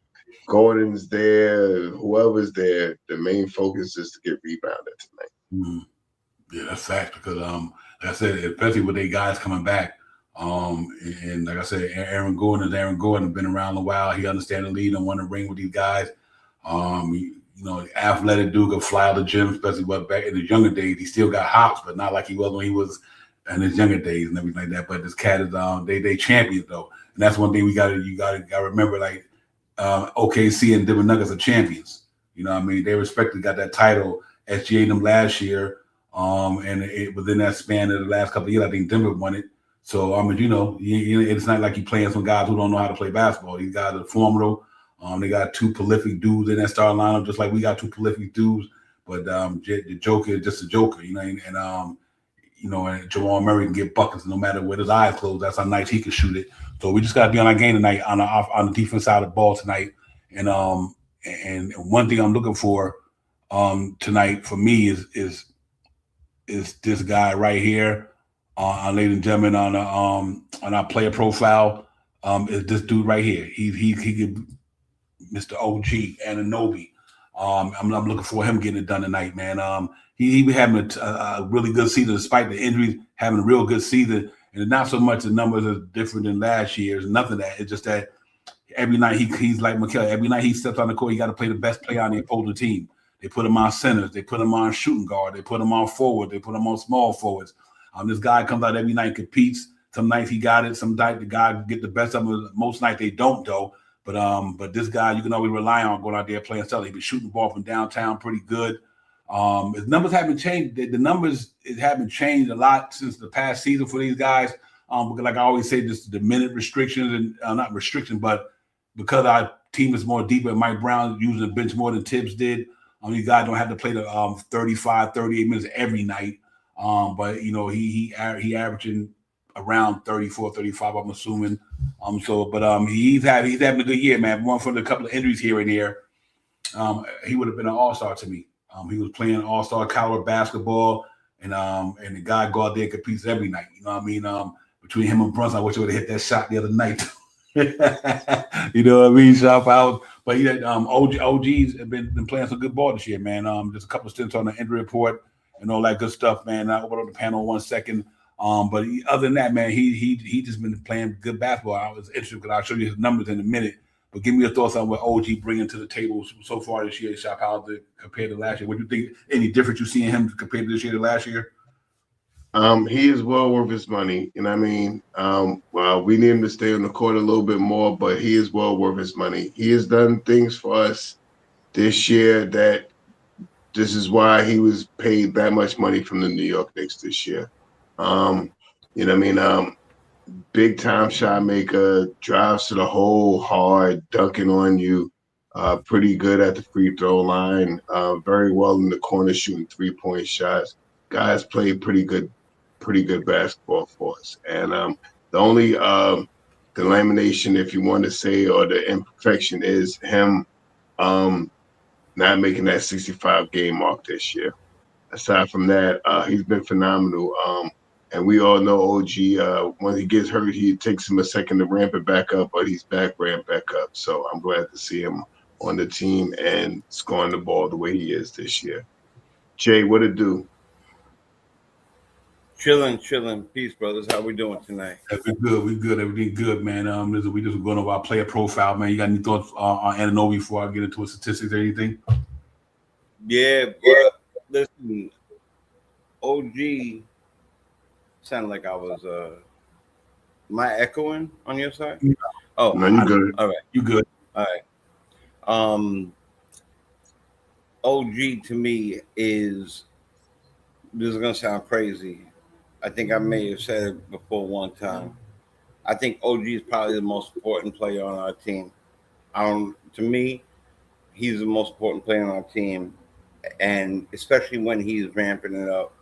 Gordon's there, whoever's there, the main focus is to get rebounded tonight. Mm-hmm. Yeah, that's fact because, like I said, especially with their guys coming back. And like I said, Aaron Gordon has been around a while. He understands the lead and won a ring with these guys. athletic dude could fly out the gym, especially back in his younger days. He still got hops, but not like he was when he was in his younger days and everything like that. But this cat is they champions though, and that's one thing you gotta remember. Like OKC and Denver Nuggets are champions. You know what I mean? They respectively got that title SGA them last year. And within that span of the last couple of years, I think Denver won it. So it's not like you're playing some guys who don't know how to play basketball. These guys are formidable. They got two prolific dudes in that starting lineup, just like we got two prolific dudes. But the Joker is just a Joker, and Jamal Murray can get buckets no matter where his eyes closed. That's how nice he can shoot it. So we just got to be on our game tonight on the defense side of the ball tonight. And one thing I'm looking for tonight for me is this guy right here, ladies and gentlemen, on our player profile. Is this dude right here? He could, Mr. OG Anunoby. I'm looking for him getting it done tonight, man. He been having a really good season despite the injuries, having a real good season. And not so much the numbers are different than last year's. Nothing that. It's just that every night he's like McKell. Every night he steps on the court, he got to play the best player on the opposing team. They put him on centers. They put him on shooting guard. They put him on forward. They put him on small forwards. This guy comes out every night, competes. Some nights he got it. Some nights the guy get the best of him. Most nights they don't, though. But this guy you can always rely on going out there playing solid. He been shooting the ball from downtown pretty good. His numbers haven't changed. The numbers haven't changed a lot since the past season for these guys. Because like I always say, just the minute restrictions and not restrictions, but because our team is more deep and Mike Brown using the bench more than Tibbs did. These guys don't have to play the 35, 38 minutes every night. But he averaging around 34, 35, I'm assuming. He's having a good year, man. One from a couple of injuries here and there. He would have been an all-star to me. He was playing all-star caliber basketball, and the guy go out there and competes every night. You know what I mean? Between him and Brunson, I wish I would have hit that shot the other night. You know what I mean? Shout out. But OG's have been playing some good ball this year, man. Just a couple of stints on the injury report and all that good stuff, man. I'll open up the panel 1 second. But other than that, man, he just been playing good basketball. I was interested because I'll show you his numbers in a minute. But give me your thoughts on what OG bringing to the table so far this year, Shop, how compared to last year. What do you think? Any difference you see in him compared to this year to last year? He is well worth his money. You know what I mean? Well, we need him to stay on the court a little bit more, but he is well worth his money. He has done things for us this year that this is why he was paid that much money from the New York Knicks this year. You know what I mean? Big time shot maker, drives to the hole hard, dunking on you. Pretty good at the free throw line. Very well in the corner shooting 3-point shots. Guys play pretty good basketball for us. And the only delamination, if you want to say, or the imperfection is him not making that 65 game mark this year. Aside from that, he's been phenomenal. And we all know OG, when he gets hurt, he takes him a second to ramp it back up, but he's ramped back up. So I'm glad to see him on the team and scoring the ball the way he is this year. Jay, what it do? Chilling. Peace, brothers. How we doing tonight? We good. Everything good, man. We just going over our player profile, man. You got any thoughts on Anunoby before I get into his statistics or anything? Yeah, but listen, OG sounded like I was am I echoing on your side? Yeah. Oh, no, you good. All right. You good. All right. OG to me is, this is gonna sound crazy. I think I may have said it before one time. I think OG is probably the most important player on our team. To me, he's the most important player on our team, and especially when he's ramping it up.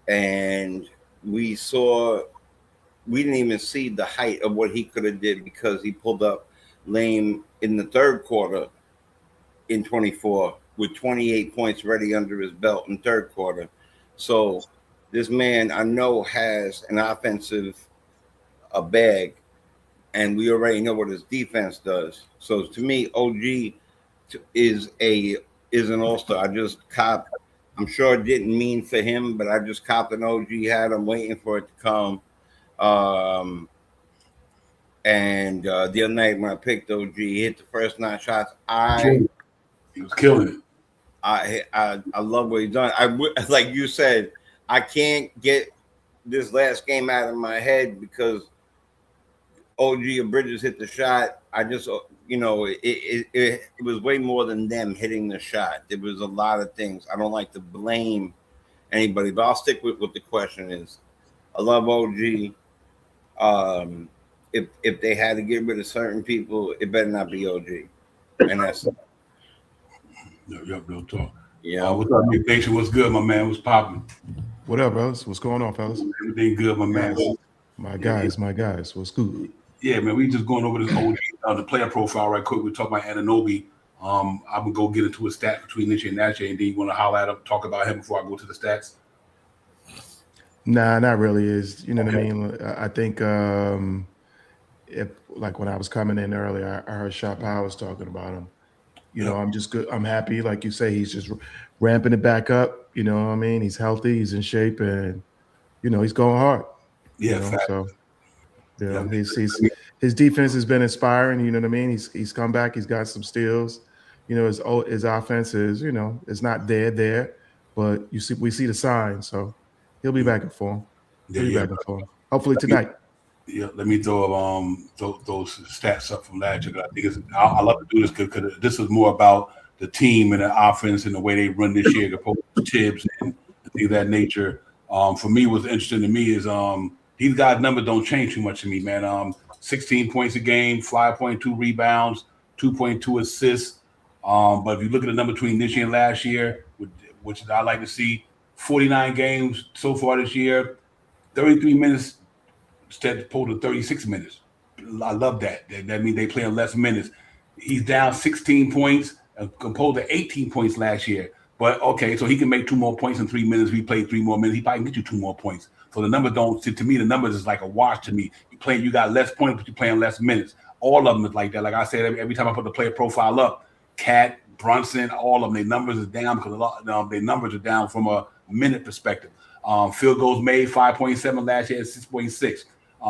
And we didn't even see the height of what he could have did because he pulled up lame in the third quarter in 24 with 28 points ready under his belt in third quarter. So this man, I know, has an offensive bag, and we already know what his defense does. So to me, OG is an all-star. I just copped. I'm sure it didn't mean for him, but I just copped an OG hat. I'm waiting for it to come. And the other night when I picked OG, he hit the first 9 shots. He was killing it. I love what he's done. Like you said, I can't get this last game out of my head because OG and Bridges hit the shot. I just, it was way more than them hitting the shot. There was a lot of things. I don't like to blame anybody, but I'll stick with what the question is. I love OG. If they had to get rid of certain people, it better not be OG. And that's Yep, real talk. yeah. What's up, Big Nation? What's good, my man? What's popping? What up, fellas? What's going on, fellas? Everything good, my man. My guys. What's good? Yeah, man. We just going over this OG, the player profile right quick. We're talking about Anunoby. I'm gonna go get into a stat between this year and that year, and then you want to holler at him, talk about him before I go to the stats. Nah, not really. Is what I mean? I think if like when I was coming in earlier, I heard Shop Powers talking about him. I'm just good. I'm happy, like you say, he's just ramping it back up. You know what I mean? He's healthy, he's in shape, and he's going hard. Yeah, so his defense has been inspiring. You know what I mean? He's come back. He's got some steals. His offense is it's not there, but we see the signs. So he'll be back in form. Hopefully tonight. Yeah, let me throw those stats up from last year. I think I love to do this because this is more about the team and the offense and the way they run this year, opposed to Tibbs and things of that nature. For me, what's interesting to me is these guys' numbers don't change too much to me, man. 16 points a game, 5.2 rebounds, 2.2 assists. But if you look at the number between this year and last year, which I like to see, 49 games so far this year, 33 minutes instead of 36 minutes. I love that. That means they playing less minutes. He's down 16 points composed to 18 points last year. But okay, so he can make 2 more points in 3 minutes. If he played 3 more minutes, he probably can get you 2 more points. So the numbers don't, to me, the numbers is like a wash to me. You got less points, but you're playing less minutes. All of them is like that. Like I said, every time I put the player profile up, Cat, Brunson, all of them, their numbers is down because their numbers are down from a minute perspective. Field goals made, 5.7 last year at 6.6.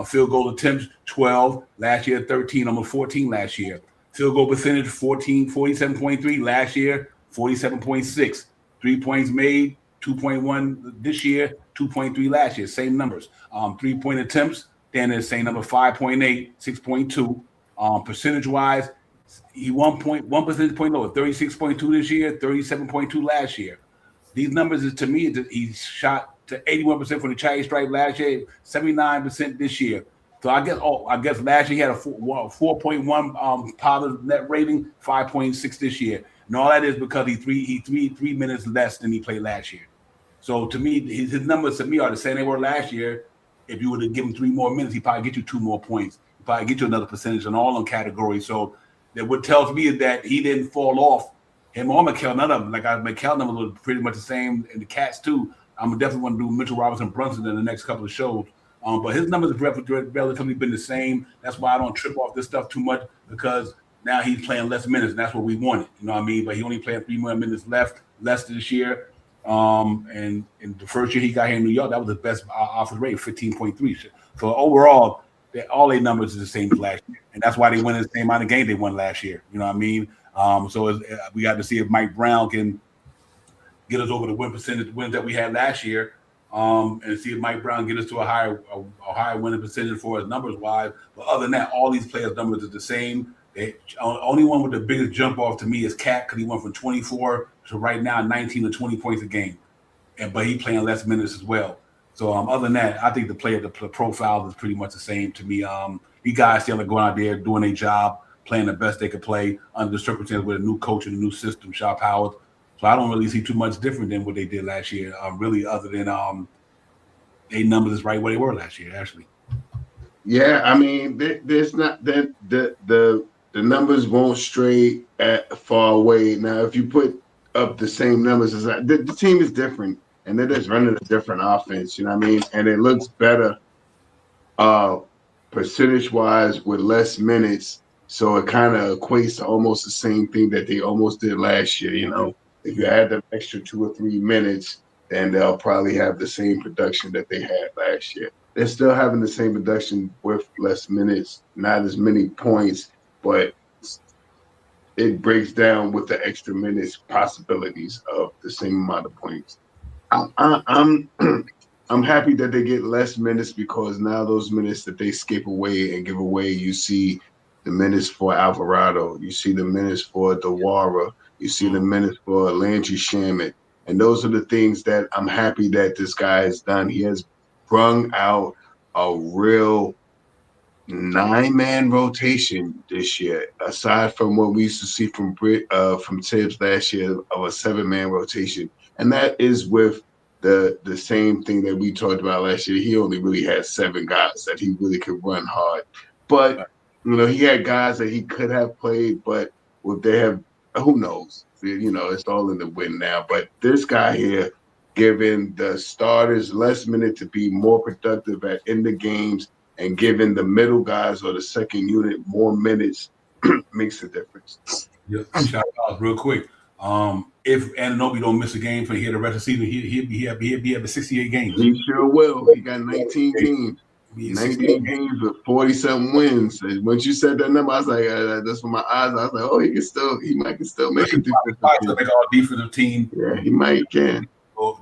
Field goal attempts, 12. Last year, 13, almost 14 last year. Field goal percentage, 47.3. Last year, 47.6. 3 points made, 2.1 this year, 2.3 last year. Same numbers. 3-point attempts, then the same number, 5.8, 6.2. Percentage-wise, he 1 percentage point lower, 36.2 this year, 37.2 last year. These numbers is, to me, he shot to 81% from the charity stripe last year, 79% this year. So I guess last year he had a 4.1 positive net rating, 5.6 this year. And all that is because he 3 minutes less than he played last year. So to me, his numbers to me are the same they were last year. If you would have given 3 more minutes, he'd probably get you 2 more points. He'd probably get you another percentage in all them categories. So that what tells me is that he didn't fall off. Him or McHale, none of them. Like McHale numbers were pretty much the same, and the Cats too. I'm definitely want to do Mitchell Robinson Brunson in the next couple of shows. But his numbers have relatively been the same. That's why I don't trip off this stuff too much, because now he's playing less minutes, and that's what we wanted. You know what I mean? But he only playing 3 more minutes less this year. And in the first year he got here in New York, that was his best offensive rate, 15.3. So overall, all their numbers is the same as last year, and that's why they won the same amount of games they won last year. You know what I mean? So we got to see if Mike Brown can get us over the wins that we had last year, and see if Mike Brown get us to a higher winning percentage for us numbers wise. But other than that, all these players' numbers are the same. Only one with the biggest jump off to me is Cat, because he went from 24 to right now 19 to 20 points a game, but he playing less minutes as well. So other than that, I think the profile is pretty much the same to me. These guys still are going out there doing their job, playing the best they could play under the circumstances with a new coach and a new system, Shop Howard. So I don't really see too much different than what they did last year, really, other than their numbers is right where they were last year, actually. Yeah, I mean, there's not that the numbers won't stray far away. Now, if you put up the same numbers as that, the team is different, and they're just running a different offense. You know what I mean? And it looks better, percentage-wise, with less minutes. So it kind of equates to almost the same thing that they almost did last year. You know, if you add the extra 2 or 3 minutes, then they'll probably have the same production that they had last year. They're still having the same production with less minutes, not as many points, but it breaks down with the extra minutes possibilities of the same amount of points. I'm I'm happy that they get less minutes because now those minutes that they escape away and give away, you see the minutes for Alvarado, you see the minutes for Dewara, you see the minutes for Landry Shamet. And those are the things that I'm happy that this guy has done. He has brung out a real 9-man rotation this year, aside from what we used to see from Tibbs last year of a 7-man rotation. And that is with the same thing that we talked about last year. He only really had 7 guys that he really could run hard. But he had guys that he could have played, but would they have, who knows? It's all in the wind now. But this guy here, giving the starters less minutes to be more productive in the games, and giving the middle guys or the second unit more minutes makes a difference. Yeah, shout out real quick. If Anunoby don't miss a game for here the rest of the season, he'll be 68 games. He sure will. He got 19 games. 19 games with 40-something wins. And once you said that number, I was like, that's when my eyes. I was like, oh, he might still make a defensive team. Make all defensive team. Yeah, he might can.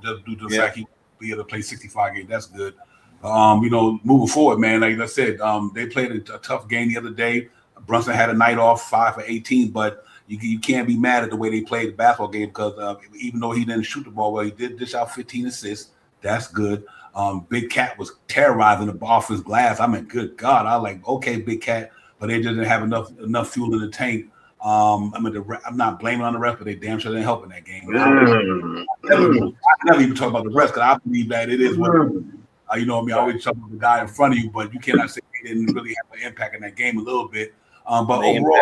Just due to the fact he be able to play 65 games. That's good. Moving forward, man, like I said, they played a tough game the other day. Brunson had a night off, 5 for 18, but you can't be mad at the way they played the basketball game because even though he didn't shoot the ball well, he did dish out 15 assists. That's good. Big Cat was terrorizing the offense glass. I mean, good God, I like, okay, Big Cat, but they just didn't have enough fuel in the tank. I'm not blaming on the rest, but they damn sure didn't help in that game. I never even talk about the rest because I believe that it is what I always talk about the guy in front of you, but you cannot say they didn't really have an impact in that game a little bit. But overall,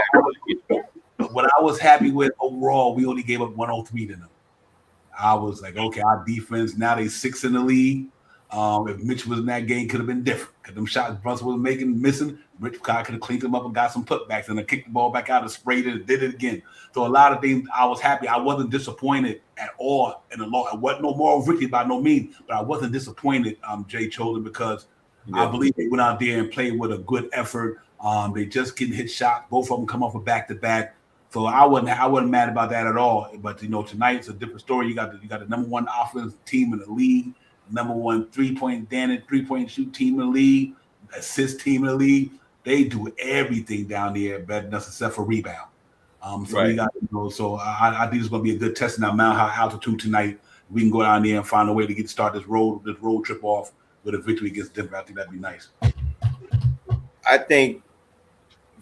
what I was happy with overall, we only gave up 103 to them. I was like, okay, our defense, now they 6th in the league. If Mitch was in that game, could have been different. Because them shots Brunson was missing, Rich could have cleaned them up and got some putbacks and then kicked the ball back out and sprayed it and did it again. So a lot of things, I was happy. I wasn't disappointed at all in the law. It wasn't no moral victory by no means, but I wasn't disappointed, Jay Chosen, because I believe they went out there and played with a good effort. They just getting hit shots. Both of them come off a back-to-back. So I wasn't mad about that at all. But tonight it's a different story. You got the number 1 offense team in the league, number 1 three-point shoot team in the league, assist team in the league. They do everything down there better than us except for rebound. We got So I think it's going to be a good test in our Mount High altitude tonight. We can go down there and find a way to start this road trip off with a victory against Denver. I think that'd be nice. I think,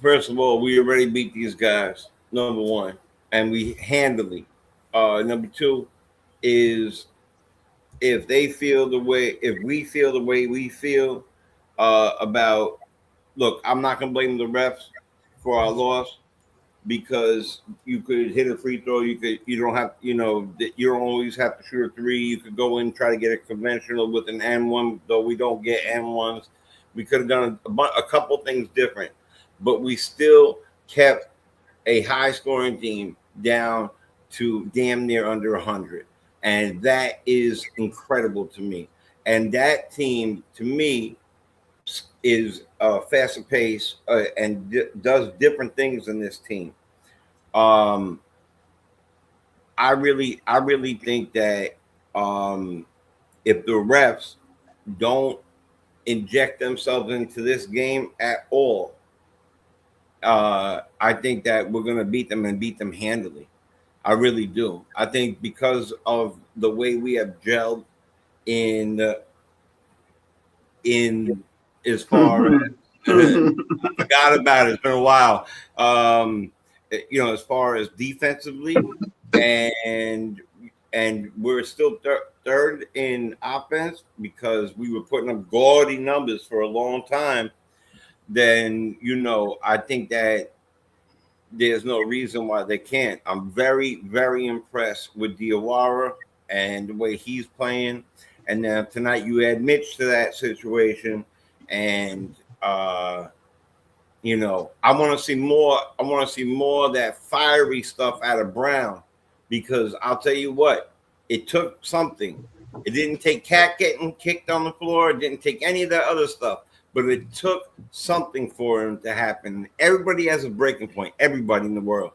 first of all, we already beat these guys. Number 1, and we handily. Number 2 is if we feel the way we feel about. Look, I'm not gonna blame the refs for our loss because you could hit a free throw. You don't always have to shoot a 3. You could go in and try to get a conventional with an N1, though we don't get N1s. We could have done a couple things different, but we still kept a high-scoring team down to damn near under 100. And that is incredible to me. And that team, to me, is faster pace and does different things in this team. I really think that if the refs don't inject themselves into this game at all, I think that we're going to beat them and beat them handily. I really do. I think because of the way we have gelled in as far as I forgot about it. It's been a while. As far as defensively, and we're still third in offense because we were putting up gaudy numbers for a long time. Then I think that there's no reason why they can't. I'm very, very impressed with Diawara and the way he's playing. And then tonight you add Mitch to that situation, and I want to see more. I want to see more of that fiery stuff out of Brown, because I'll tell you what, it took something. It didn't take Cat getting kicked on the floor. It didn't take any of that other stuff. But it took something for him to happen. Everybody has a breaking point. Everybody in the world.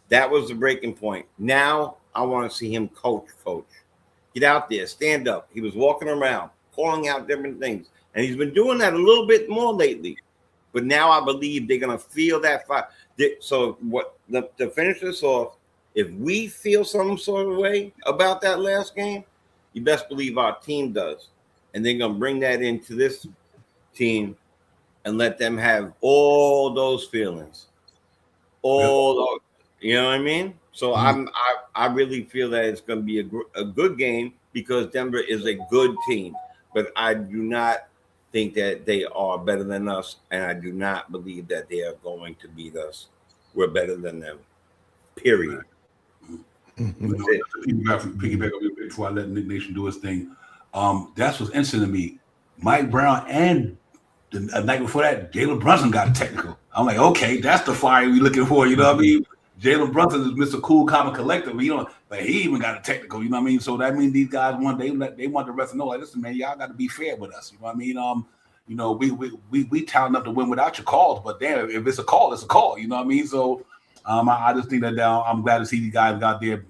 That was the breaking point. Now I want to see him coach. Get out there, stand up. He was walking around, calling out different things. And he's been doing that a little bit more lately. But now I believe they're going to feel that fire. So to finish this off, if we feel some sort of way about that last game, you best believe our team does. And they're going to bring that into this team and let them have all those feelings. Those, you know what I mean? So I really feel that it's going to be a good game because Denver is a good team. But I do not think that they are better than us, and I do not believe that they are going to beat us. We're better than them. Period. Piggyback a little bit before I let Nick Nation do his thing. That's what's interesting to me. Mike Brown and the night before that, Jalen Brunson got a technical. I'm like, okay, that's the fire we looking for. You know what I mean? Jalen Brunson is Mr. Cool, Calm, and Collective. But he even got a technical. You know what I mean? So that means these guys want the rest to know, like, listen, man, y'all got to be fair with us. You know what I mean? We talent enough to win without your calls, but damn, if it's a call, it's a call. You know what I mean? So I just think that I'm glad to see these guys out there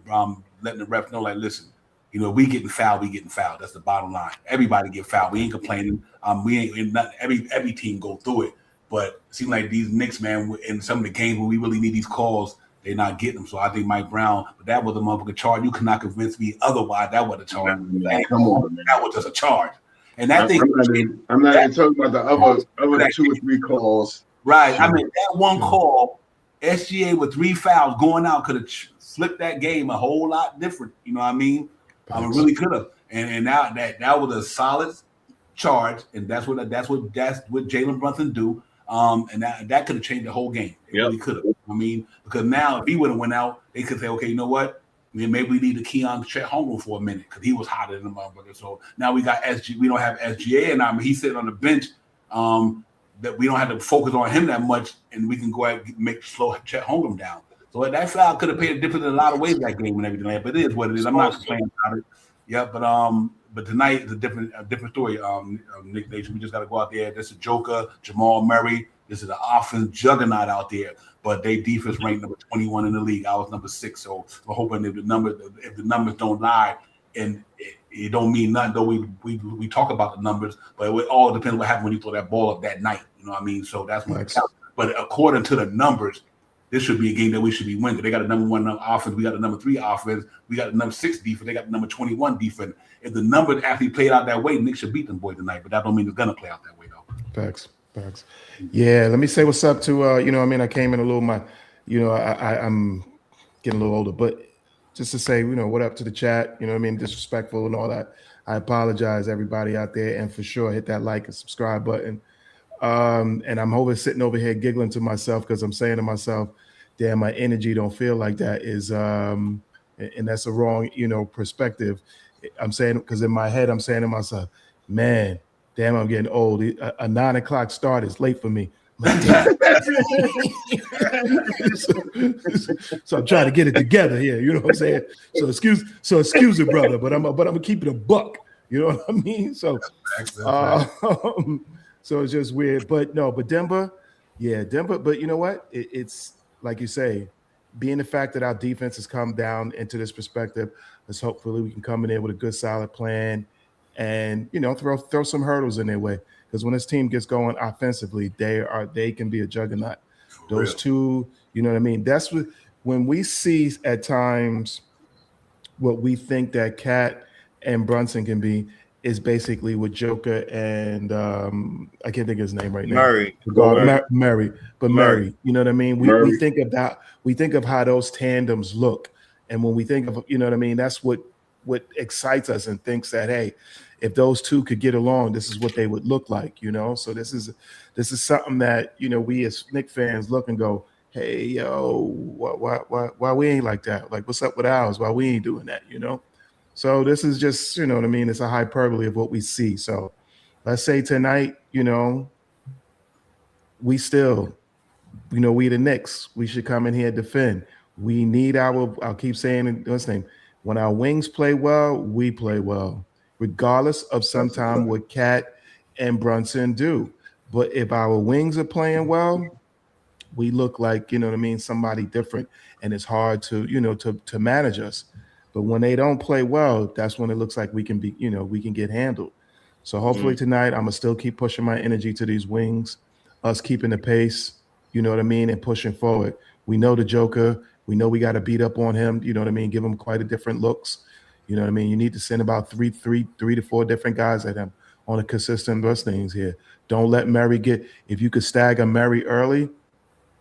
letting the refs know, like, listen, we getting fouled. That's the bottom line. Everybody get fouled. We ain't complaining. Every team go through it. But it seems like these Knicks, man, in some of the games where we really need these calls, they're not getting them. So I think Mike Brown, but that was a motherfucking charge. You cannot convince me otherwise. That was a charge. Come on, man. That was just a charge. And that thing, I'm not even talking about the other 2 or 3 calls. Right. I mean, that one call, SGA with 3 fouls going out could have flipped that game a whole lot different. You know what I mean? It really could have. And now that was a solid charge, and that's what Jalen Brunson do. And that could have changed the whole game. It really could have. I mean, because now if he would have went out, they could say, okay, you know what? Maybe we need to key on Chet Holmgren for a minute because he was hotter than the motherfucker. So now we got SG. We don't have SGA, and he's sitting on the bench. That we don't have to focus on him that much, and we can go ahead and slow Chet Holmgren down. So that foul could have paid a difference in a lot of ways that game and everything. But it is what it is. I'm not complaining about it. Yeah, but tonight is a different story. Nick Nation, we just got to go out there. This is Joker, Jamal Murray. This is an offense juggernaut out there. But they defense ranked number 21 in the league. I was number 6. So we're hoping if the numbers don't lie, and it don't mean nothing. Though we talk about the numbers, but it all depends what happened when you throw that ball up that night. You know what I mean? So that's what it counts. But according to the numbers, this should be a game that we should be winning. They got a number 1 offense. We got a number 3 offense. We got a number 6 defense. They got the number 21 defense. If the numbers actually played out that way, Nick should beat them boys tonight. But that don't mean it's gonna play out that way though. Facts. Yeah, let me say what's up to I came in a little I'm getting a little older, but just to say, what up to the chat, disrespectful and all that. I apologize, everybody out there, and for sure hit that like and subscribe button. And I'm sitting over here giggling to myself because I'm saying to myself, damn, my energy don't feel like that is and that's a wrong, perspective. I'm saying, because in my head, I'm saying to myself, man, damn, I'm getting old. A 9 o'clock start is late for me. Like, so I'm trying to get it together here. You know what I'm saying? So excuse it, brother, but I'm gonna keep it a buck. You know what I mean? So, so it's just weird. But Denver, Denver. But you know what? It's like you say, being the fact that our defense has come down into this perspective, let's hopefully we can come in there with a good, solid plan. And throw some hurdles in their way, because when this team gets going offensively, they can be a juggernaut. Those two, you know what I mean. That's when we see at times what we think that Cat and Brunson can be is basically with Joker and I can't think of his name right now. Murray. You know what I mean. We think of that. We think of how those tandems look, and when we think of that's what excites us and thinks that, hey, if those two could get along, this is what they would look like, So this is something that we as Knicks fans look and go, hey, yo, why we ain't like that? Like, what's up with ours? Why we ain't doing that? So this is just it's a hyperbole of what we see. So let's say tonight, we still, we the Knicks, we should come in here and defend. We need I'll keep saying what's name. When our wings play well, we play well, regardless of sometime what Cat and Brunson do. But if our wings are playing well, we look like, you know what I mean, somebody different, and it's hard to, you know, to manage us. But when they don't play well, that's when it looks like we can be, you know, we can get handled. So hopefully tonight, I'm gonna still keep pushing my energy to these wings, us keeping the pace, you know what I mean, and pushing forward. We know the Joker. We know we got to beat up on him. You know what I mean? Give him quite a different looks. You know what I mean? You need to send about three to four different guys at him on a consistent bus things here. Don't let Murray if you could stagger Murray early,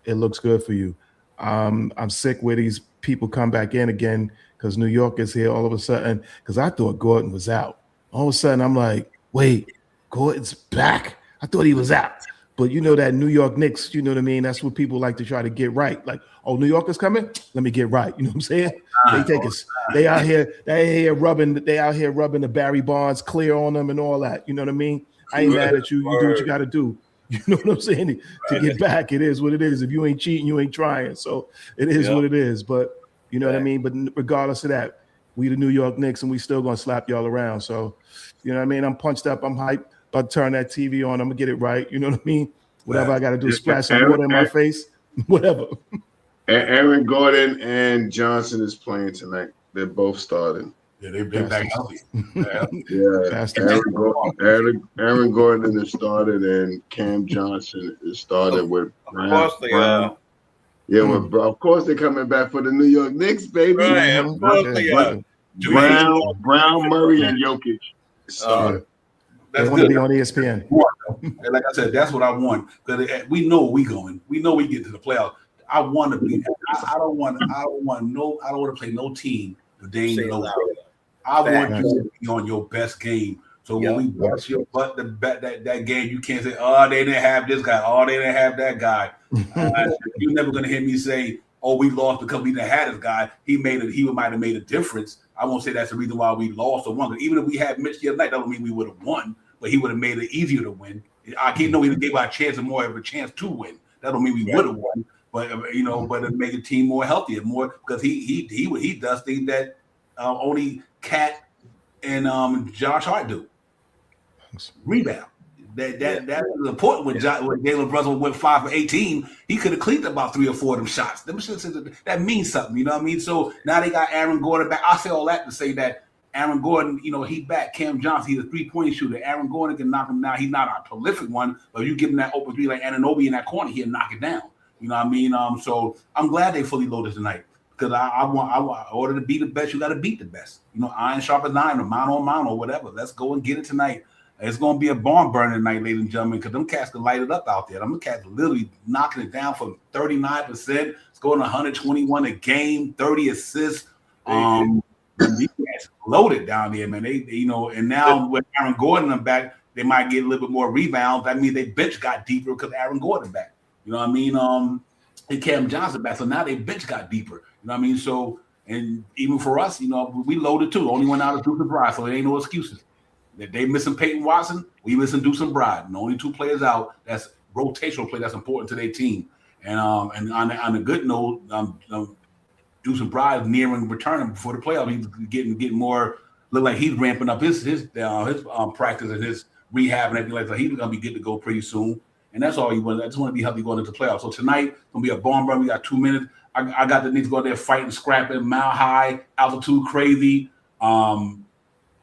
it looks good for you. I'm sick where these people come back in again because New York is here all of a sudden, because I thought Gordon was out. All of a sudden, I'm like, wait, Gordon's back? I thought he was out. But you know that New York Knicks, you know what I mean? That's what people like to try to get right. Like, oh, New York is coming? Let me get right. You know what I'm saying? They take us. They out here rubbing the Barry Bonds clear on them and all that. You know what I mean? I ain't mad at you. You do what you got to do. You know what I'm saying? To get back, it is what it is. If you ain't cheating, you ain't trying. So it is what it is. But you know what I mean? But regardless of that, we the New York Knicks, and we still gonna slap y'all around. So, you know what I mean? I'm punched up. I'm hyped. About to turn that TV on. I'm gonna get it right. You know what I mean? Whatever I got to do, splash some water in my face, whatever. Aaron Gordon and Johnson is playing tonight. They're both starting. Yeah, they've been back healthy. Aaron Gordon has started, and Cam Johnson is started with Brown. Yeah, of course they're coming back for the New York Knicks, baby. Right, of course they are. Brown, Murray, and Jokic started. They want to be on ESPN. And like I said, that's what I want, because we know we going. We know we get to the playoffs. I want to be. I don't want to play no team that they ain't know. I want you to be on your best game. So when we bust your butt that game, you can't say, "Oh, they didn't have this guy. Oh, they didn't have that guy." You're never gonna hear me say, "Oh, we lost because we didn't have this guy. He might have made a difference." I won't say that's the reason why we lost or won. Even if we had Mitch the other night, that don't mean we would have won. But he would have made it easier to win. I can't know he gave our chance and more of a chance to win. That don't mean we would have won. But but it make the team more healthier, more because he does things that only Cat and Josh Hart do. Rebound. That was important when Jalen Brunson went 5 for 18. He could have cleaned about 3 or 4 of them shots. That means something, you know what I mean? So now they got Aaron Gordon back. I say all that to say that Aaron Gordon, he back. Cam Johnson, he's a 3-point shooter. Aaron Gordon can knock him down. He's not a prolific one, but if you give him that open three like Anunoby in that corner, he'll knock it down. You know what I mean? So I'm glad they fully loaded tonight, because I want in order to be the best, you got to beat the best. Iron sharpens iron, or mount on mount, or whatever. Let's go and get it tonight. It's going to be a barn burner tonight, ladies and gentlemen, because them cats can light it up out there. Them cats literally knocking it down from 39%. It's going to 121 a game, 30 assists. These guys loaded down there, man. They and now with Aaron Gordon back, they might get a little bit more rebounds. That means their bench got deeper because Aaron Gordon back. You know what I mean? And Cam Johnson back, so now their bench got deeper. You know what I mean? So, and even for us, we loaded too. Only went out of Deuce Bride, so there ain't no excuses. They missing Peyton Watson, we missing Deuce Bride. And the only 2 players out. That's rotational play that's important to their team. And on a good note, Deuce Bride nearing returning before the playoffs. He's getting more. Look like he's ramping up his practice and his rehab and everything like that. He's gonna be good to go pretty soon. And that's all you want. I just want to be healthy going into the playoffs. So tonight gonna be a bomb run. We got 2 minutes. I got the Knicks going there fighting, scrapping, mile high, altitude crazy.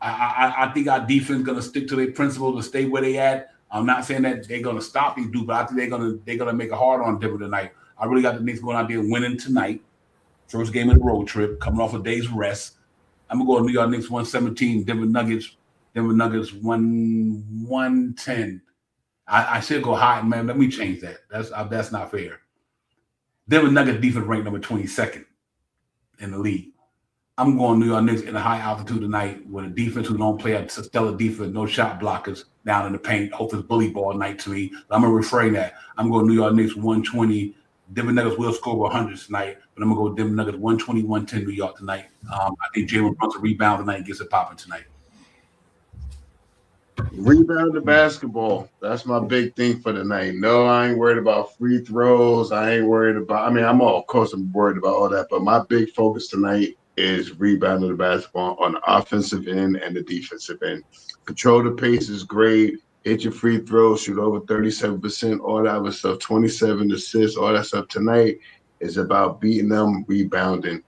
I think our defense gonna stick to their principles and stay where they at. I'm not saying that they're gonna stop these dudes, but I think they're gonna make it hard on Denver tonight. I really got the Knicks going out there winning tonight. First game of the road trip, coming off a day's rest. I'm gonna go New York Knicks 117, Denver Nuggets 110. I should go high, man. Let me change that. That's not fair. Denver Nuggets defense ranked number 22nd in the league. I'm going New York Knicks in a high altitude tonight with a defense who don't play a stellar defense, no shot blockers down in the paint. Hope it's bully ball night to me. But I'm gonna refrain that. I'm going New York Knicks 120. Denver Nuggets will score 100 tonight, but I'm gonna go Denver Nuggets 120, 110 New York tonight. I think Jalen Brunson rebound tonight and gets it popping tonight. Rebound the basketball. That's my big thing for tonight. No, I ain't worried about free throws. I ain't worried about. I'm worried about all that, but my big focus tonight is rebounding the basketball on the offensive end and the defensive end. Control the pace is great. hit your free throws, shoot over 37%, all that other stuff, 27 assists, all that stuff. Tonight is about beating them, rebounding.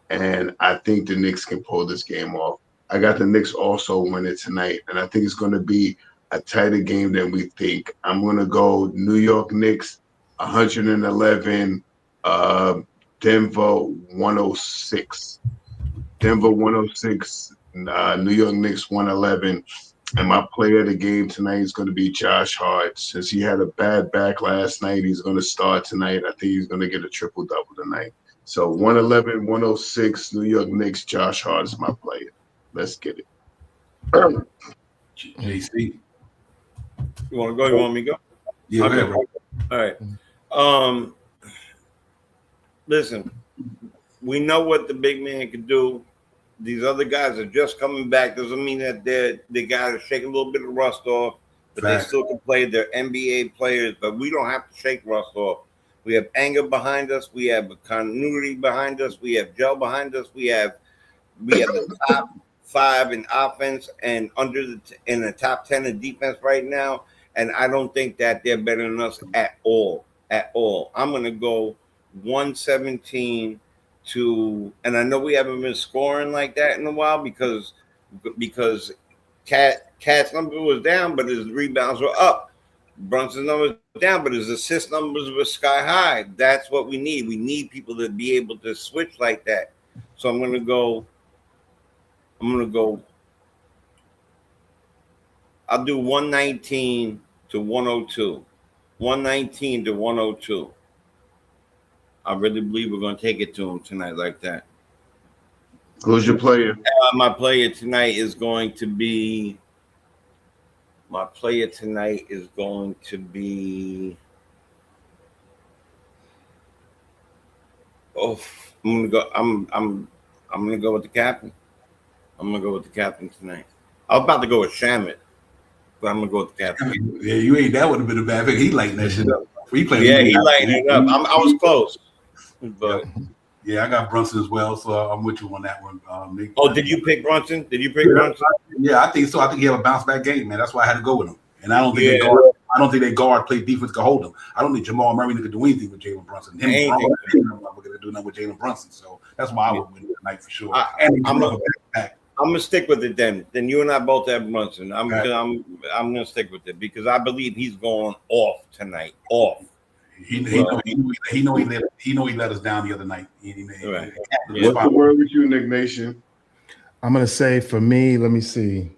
And I think the Knicks can pull this game off. I got the Knicks also winning tonight, and I think it's going to be a tighter game than we think. I'm going to go New York Knicks 111, Denver 106. Denver 106, New York Knicks 111. And my player of the game tonight is going to be Josh Hart. Since he had a bad back last night, he's going to start tonight. I think he's going to get a triple-double tonight. So 111, 106, New York Knicks, Josh Hart is my player. Let's get it. JC. You want to go? You want me to go? Yeah, Okay. bro. All right. Listen, we know what the big man can do. These other guys are just coming back. Doesn't mean that they got to shake a little bit of rust off, but they still can play. They're NBA players, but we don't have to shake rust off. We have anger behind us. We have continuity behind us. We have Joe behind us. We have the top 5 in offense and in the top 10 in defense right now. And I don't think that they're better than us at all. At all. I'm gonna go 117 and I know we haven't been scoring like that in a while because Cat's number was down, but his rebounds were up. Brunson's numbers were down, but his assist numbers were sky high. That's what we need. We need people to be able to switch like that. So I'm gonna go. I'll do 119 to 102. 119 to 102. I really believe we're going to take it to him tonight like that. Who's your player? My player tonight is going to be. Oh, I'm gonna go. I'm gonna go with the captain. I'm gonna go with the captain tonight. I was about to go with Shamet, but I'm gonna go with the captain. Yeah, you ain't. That would have been a bad pick. He lightened that shit up. He lightened it up. I was close, but yeah, I got Brunson as well, so I'm with you on that one. Did you pick Brunson? Brunson? Yeah, I think so. I think he have a bounce back game, man. That's why I had to go with him. And I don't think they guard play defense can hold him. I don't think Jamal Murray could do anything with Jalen Brunson. We're gonna do nothing with Jalen Brunson. So that's why I would win tonight for sure. I'm gonna stick with it then. Then you and I both have Brunson. I'm gonna stick with it because I believe he's going off tonight. Off. He let us down the other night. What's the word with you, Nick Nation? I'm gonna say for me, let me see.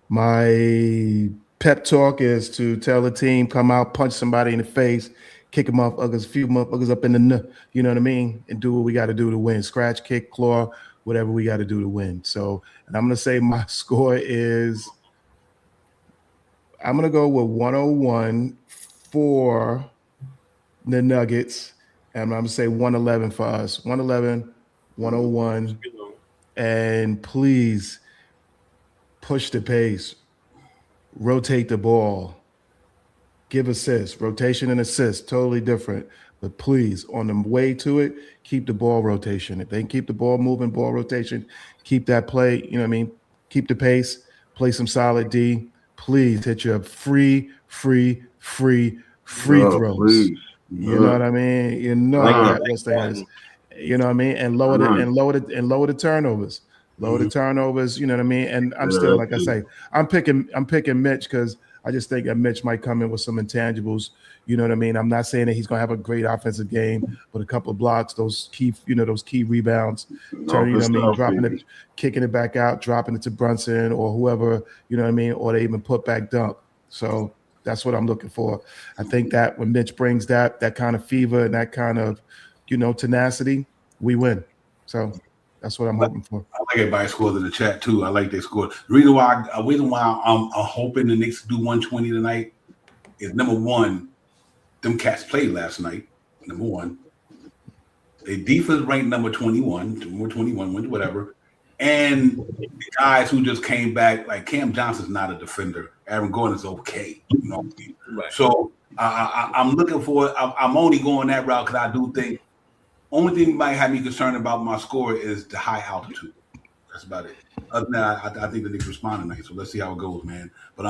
My pep talk is to tell the team, come out, punch somebody in the face, kick a few motherfuckers up in the, you know what I mean, and do what we got to do to win. Scratch, kick, claw, whatever we got to do to win. So, and I'm going to say my score is, I'm going to go with 101 for the Nuggets, and I'm going to say 111 for us. 111, 101, and please push the pace. Rotate the ball, give assists, rotation and assist, totally different. But please, on the way to it, keep the ball rotation. If they can keep the ball moving, ball rotation, keep that play, you know what I mean? Keep the pace, play some solid D. Please hit your free throws. Please. You know what I mean? You know that what's the is. You know what I mean? And lower the turnovers. Lower the turnovers, you know what I mean? And I'm still, like I say, I'm picking Mitch because I just think that Mitch might come in with some intangibles. You know what I mean? I'm not saying that he's gonna have a great offensive game, but a couple of blocks, those key rebounds, dropping it, kicking it back out, dropping it to Brunson or whoever, you know what I mean, or they even put back dunk. So that's what I'm looking for. I think that when Mitch brings that kind of fever and that kind of, tenacity, we win. So that's what I'm hoping for. I like everybody scores in the chat too. I like they score. The reason why I'm hoping the Knicks do 120 tonight is number one, them cats played last night. Number one, their defense ranked number 21, whatever. And the guys who just came back, like Cam Johnson's not a defender. Aaron Gordon is okay. You know what I mean? Right. So I'm looking for. I'm only going that route because I do think. Only thing that might have me concerned about my score is the high altitude. That's about it. Other than that, I think the Knicks respond tonight, so let's see how it goes, man. But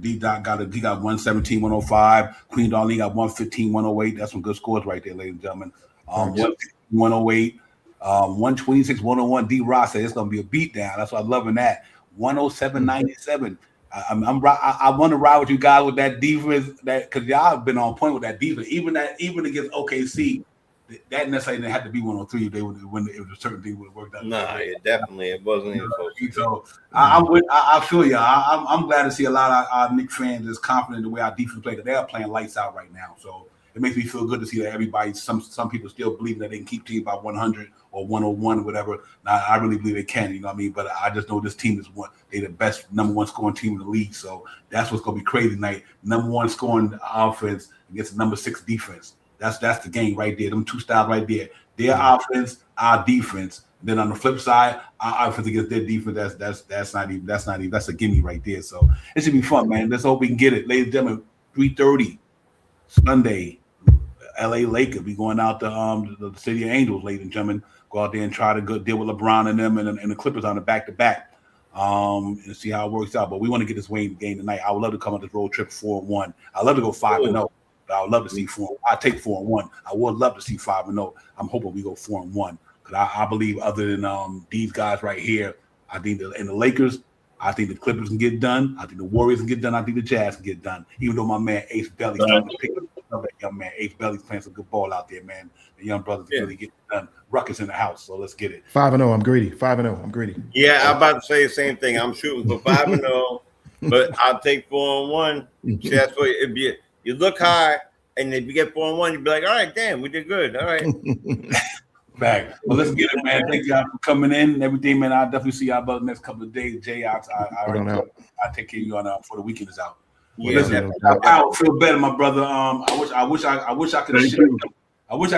D Dot got 117, 105. Queen Darlene got 115, 108. That's some good scores right there, ladies and gentlemen. 108, 126, 101. D Ross said it's gonna be a beatdown. That's why I'm loving that. 107, 97. I want to ride with you guys with that defense, that because y'all have been on point with that defense. Even against OKC. That necessarily didn't have to be 103 if they would when it was a certain thing would have worked out. Nah, it wasn't even so I feel you. I'm glad to see a lot of our Knicks fans is confident in the way our defense played. They are playing lights out right now. So it makes me feel good to see that everybody, some people still believe that they can keep teams by 100 or 101 or whatever. Now I really believe they can, you know what I mean? But I just know this team is they're the best number one scoring team in the league. So that's what's gonna be crazy tonight. Number one scoring offense against the number 6 defense. That's the game right there. Them two styles right there. Their offense, our defense. Then on the flip side, our offense against their defense. That's a gimme right there. So it should be fun, man. Let's hope we can get it, ladies and gentlemen. 3:30 Sunday, LA Lakers. We going out to the City of Angels, ladies and gentlemen. Go out there and try to go deal with LeBron and them and the Clippers on the back-to-back. And see how it works out. But we want to get this game tonight. I would love to come on this road trip 4-1. I love to go 5-0. I would love to see 4. I take 4-1. I would love to see 5-0. I'm hoping we go 4-1 because I believe other than these guys right here, I think in the Lakers, I think the Clippers can get done. I think the Warriors can get done. I think the Jazz can get done. Even though my man Ace Belly's trying to pick up that young man. Ace Belly's playing some good ball out there, man. The young brothers can really get it done. Ruckus in the house, so let's get it. 5-0. I'm greedy. 5-0. I'm greedy. Yeah, I'm about to say the same thing. I'm shooting for 5-0, but I'll take 4-1. See, that's what it'd be. You look high, and if you get 4-1, you'd be like, all right, damn, we did good. All right. Back. Well, let's get it, man. Thank y'all for coming in and everything, man. I'll definitely see y'all about the next couple of days. Jay, I take care of you on for the weekend is out. Well, listen, I feel better, my brother. I wish I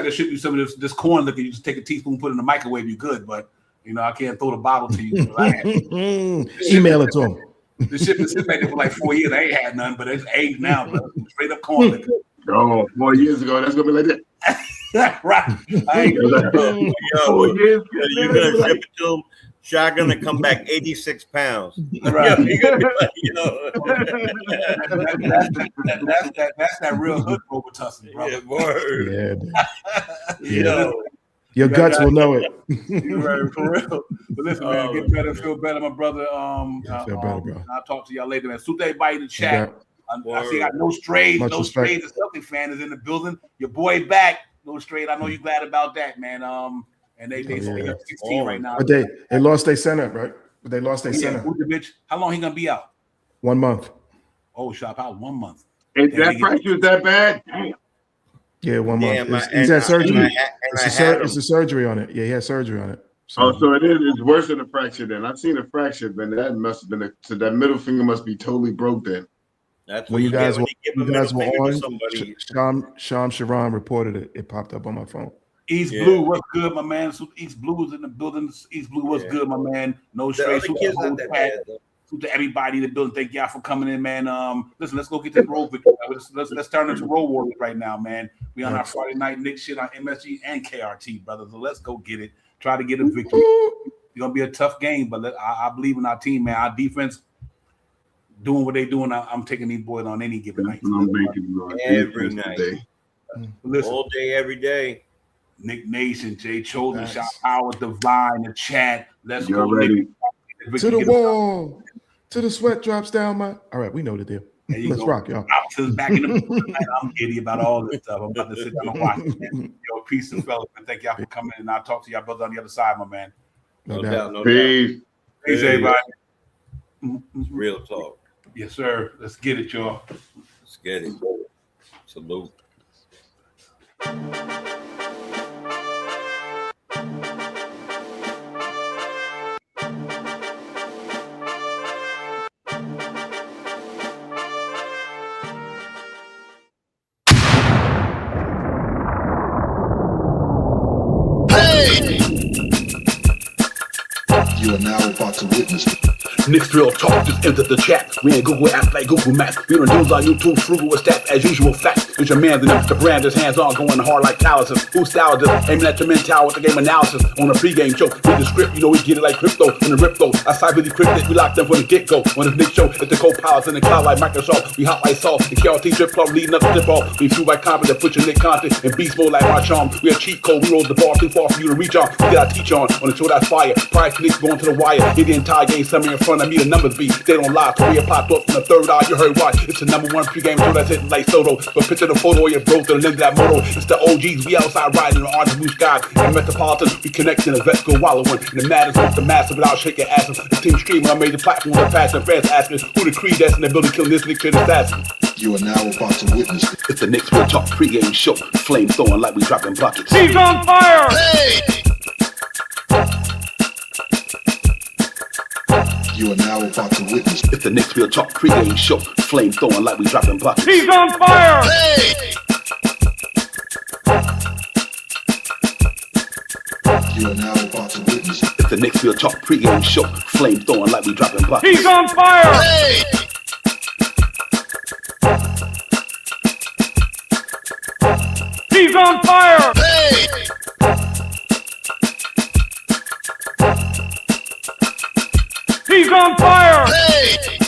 could ship you some of this corn liquor. You just take a teaspoon, put it in the microwave, you good, but I can't throw the bottle to you. Email it to him. The ship has been there for like 4 years. I ain't had none, but it's aged now, bro. Straight up corn liquor. Oh, 4 years ago, that's gonna be like that. Right. I ain't you're gonna ship it to him. Shot gonna come back 86 pounds. Right. You're gonna be like, that's that real hood Robitussin, brother. Yeah. Your guts will know it. You're right, for real. But listen, man, get better, feel better, my brother. Feel better, bro. I'll talk to y'all later, man. Salute everybody in the chat. I see I got no strays. Much no respect. strays. The Celtic fan is in the building. Your boy back. No strays. I know you're glad about that, man. And they 16 right now. But they lost their center, right? But they lost their center. How long he gonna be out? 1 month. Oh, shop out 1 month. Is that fracture that bad? Damn. Yeah, 1 month. He's had surgery. It's a surgery on it. Yeah, he had surgery on it. So it is. It's worse than a fracture. Then I've seen a fracture, but that must have been so that middle finger must be totally broke. Then that's when you guys were on. Sham Sharon reported it. It popped up on my phone. East Blue, what's good, my man? So East Blue is in the building. East Blue, what's good, my man? No straight. To everybody in the building, thank y'all for coming in, man. Listen, let's go get this road victory. Let's turn into road warriors right now, man. We on our Friday night Knicks shit on MSG and KRT, brother. So let's go get it. Try to get a victory. It's gonna be a tough game, but I believe in our team, man. Our defense doing what they doing. I'm taking these boys on any given night. Every night, listen, all day, every day. Nick Nation, Jay Chosen, Shout Howard, Divine, the chat. Let's go. Ready. To the wall. To the sweat drops down my. All right, we know the deal. Let's rock, y'all. Back in the I'm giddy about all this stuff. I'm about to sit down and watch it, man. Yo, peace and fellas, man. Thank y'all for coming in. I'll talk to y'all brothers on the other side, my man. No doubt. Peace. Peace, everybody. Real talk. Yes, sir. Let's get it, y'all. Let's get it. Salute. You are now about to witness. Knicks Real Talk just entered the chat. We ain't Google apps like Google Maps. We don't use our YouTube frugal with stats as usual facts. It's your man, the brand is hands on, going hard like calluses. Who style just aiming at your mental with the game analysis on a pregame show. Read the script, you know we get it like crypto in the rip though. I side with the cryptic, we locked them from the get go. On the Nick show, it's the co-pilots in the cloud like Microsoft. We hot like salt, the KRT drip club leading up to dip off. We fuel by confidence, put your Nick content in beast mode like my charm. We a cheat code, we roll the ball too far for you to reach on. We get our teach on the show that's fire. Prior to Knicks going to the wire. Hit the entire game, somewhere in front of me, the numbers be. They don't lie, so we popped up from the third eye. You heard why? It's the number one pregame show that's hitting like Soto. But picture the photo of your bro to the lens of that moto. It's the OGs, we outside riding in the orange blue skies. And Metropolitan, we connect in the vets go wallowing. And the matters with the massive without shaking asses. The team streaming on major platforms and fast and fans asking who the creed that's in the building killing this Nick to the assassin. You are now about to witness it. It's the Knicks Real Talk pregame show. Flame throwing like we dropping buckets. He's on fire! You are now about to witness it. It's the Knicks Real Talk pregame show. Flame throwing like we dropping buckets. He's on fire! You are now about to witness it. It's the Knicks Real Talk pregame show. Flame throwing like we dropping buckets. He's on fire! He's on fire! He's on fire!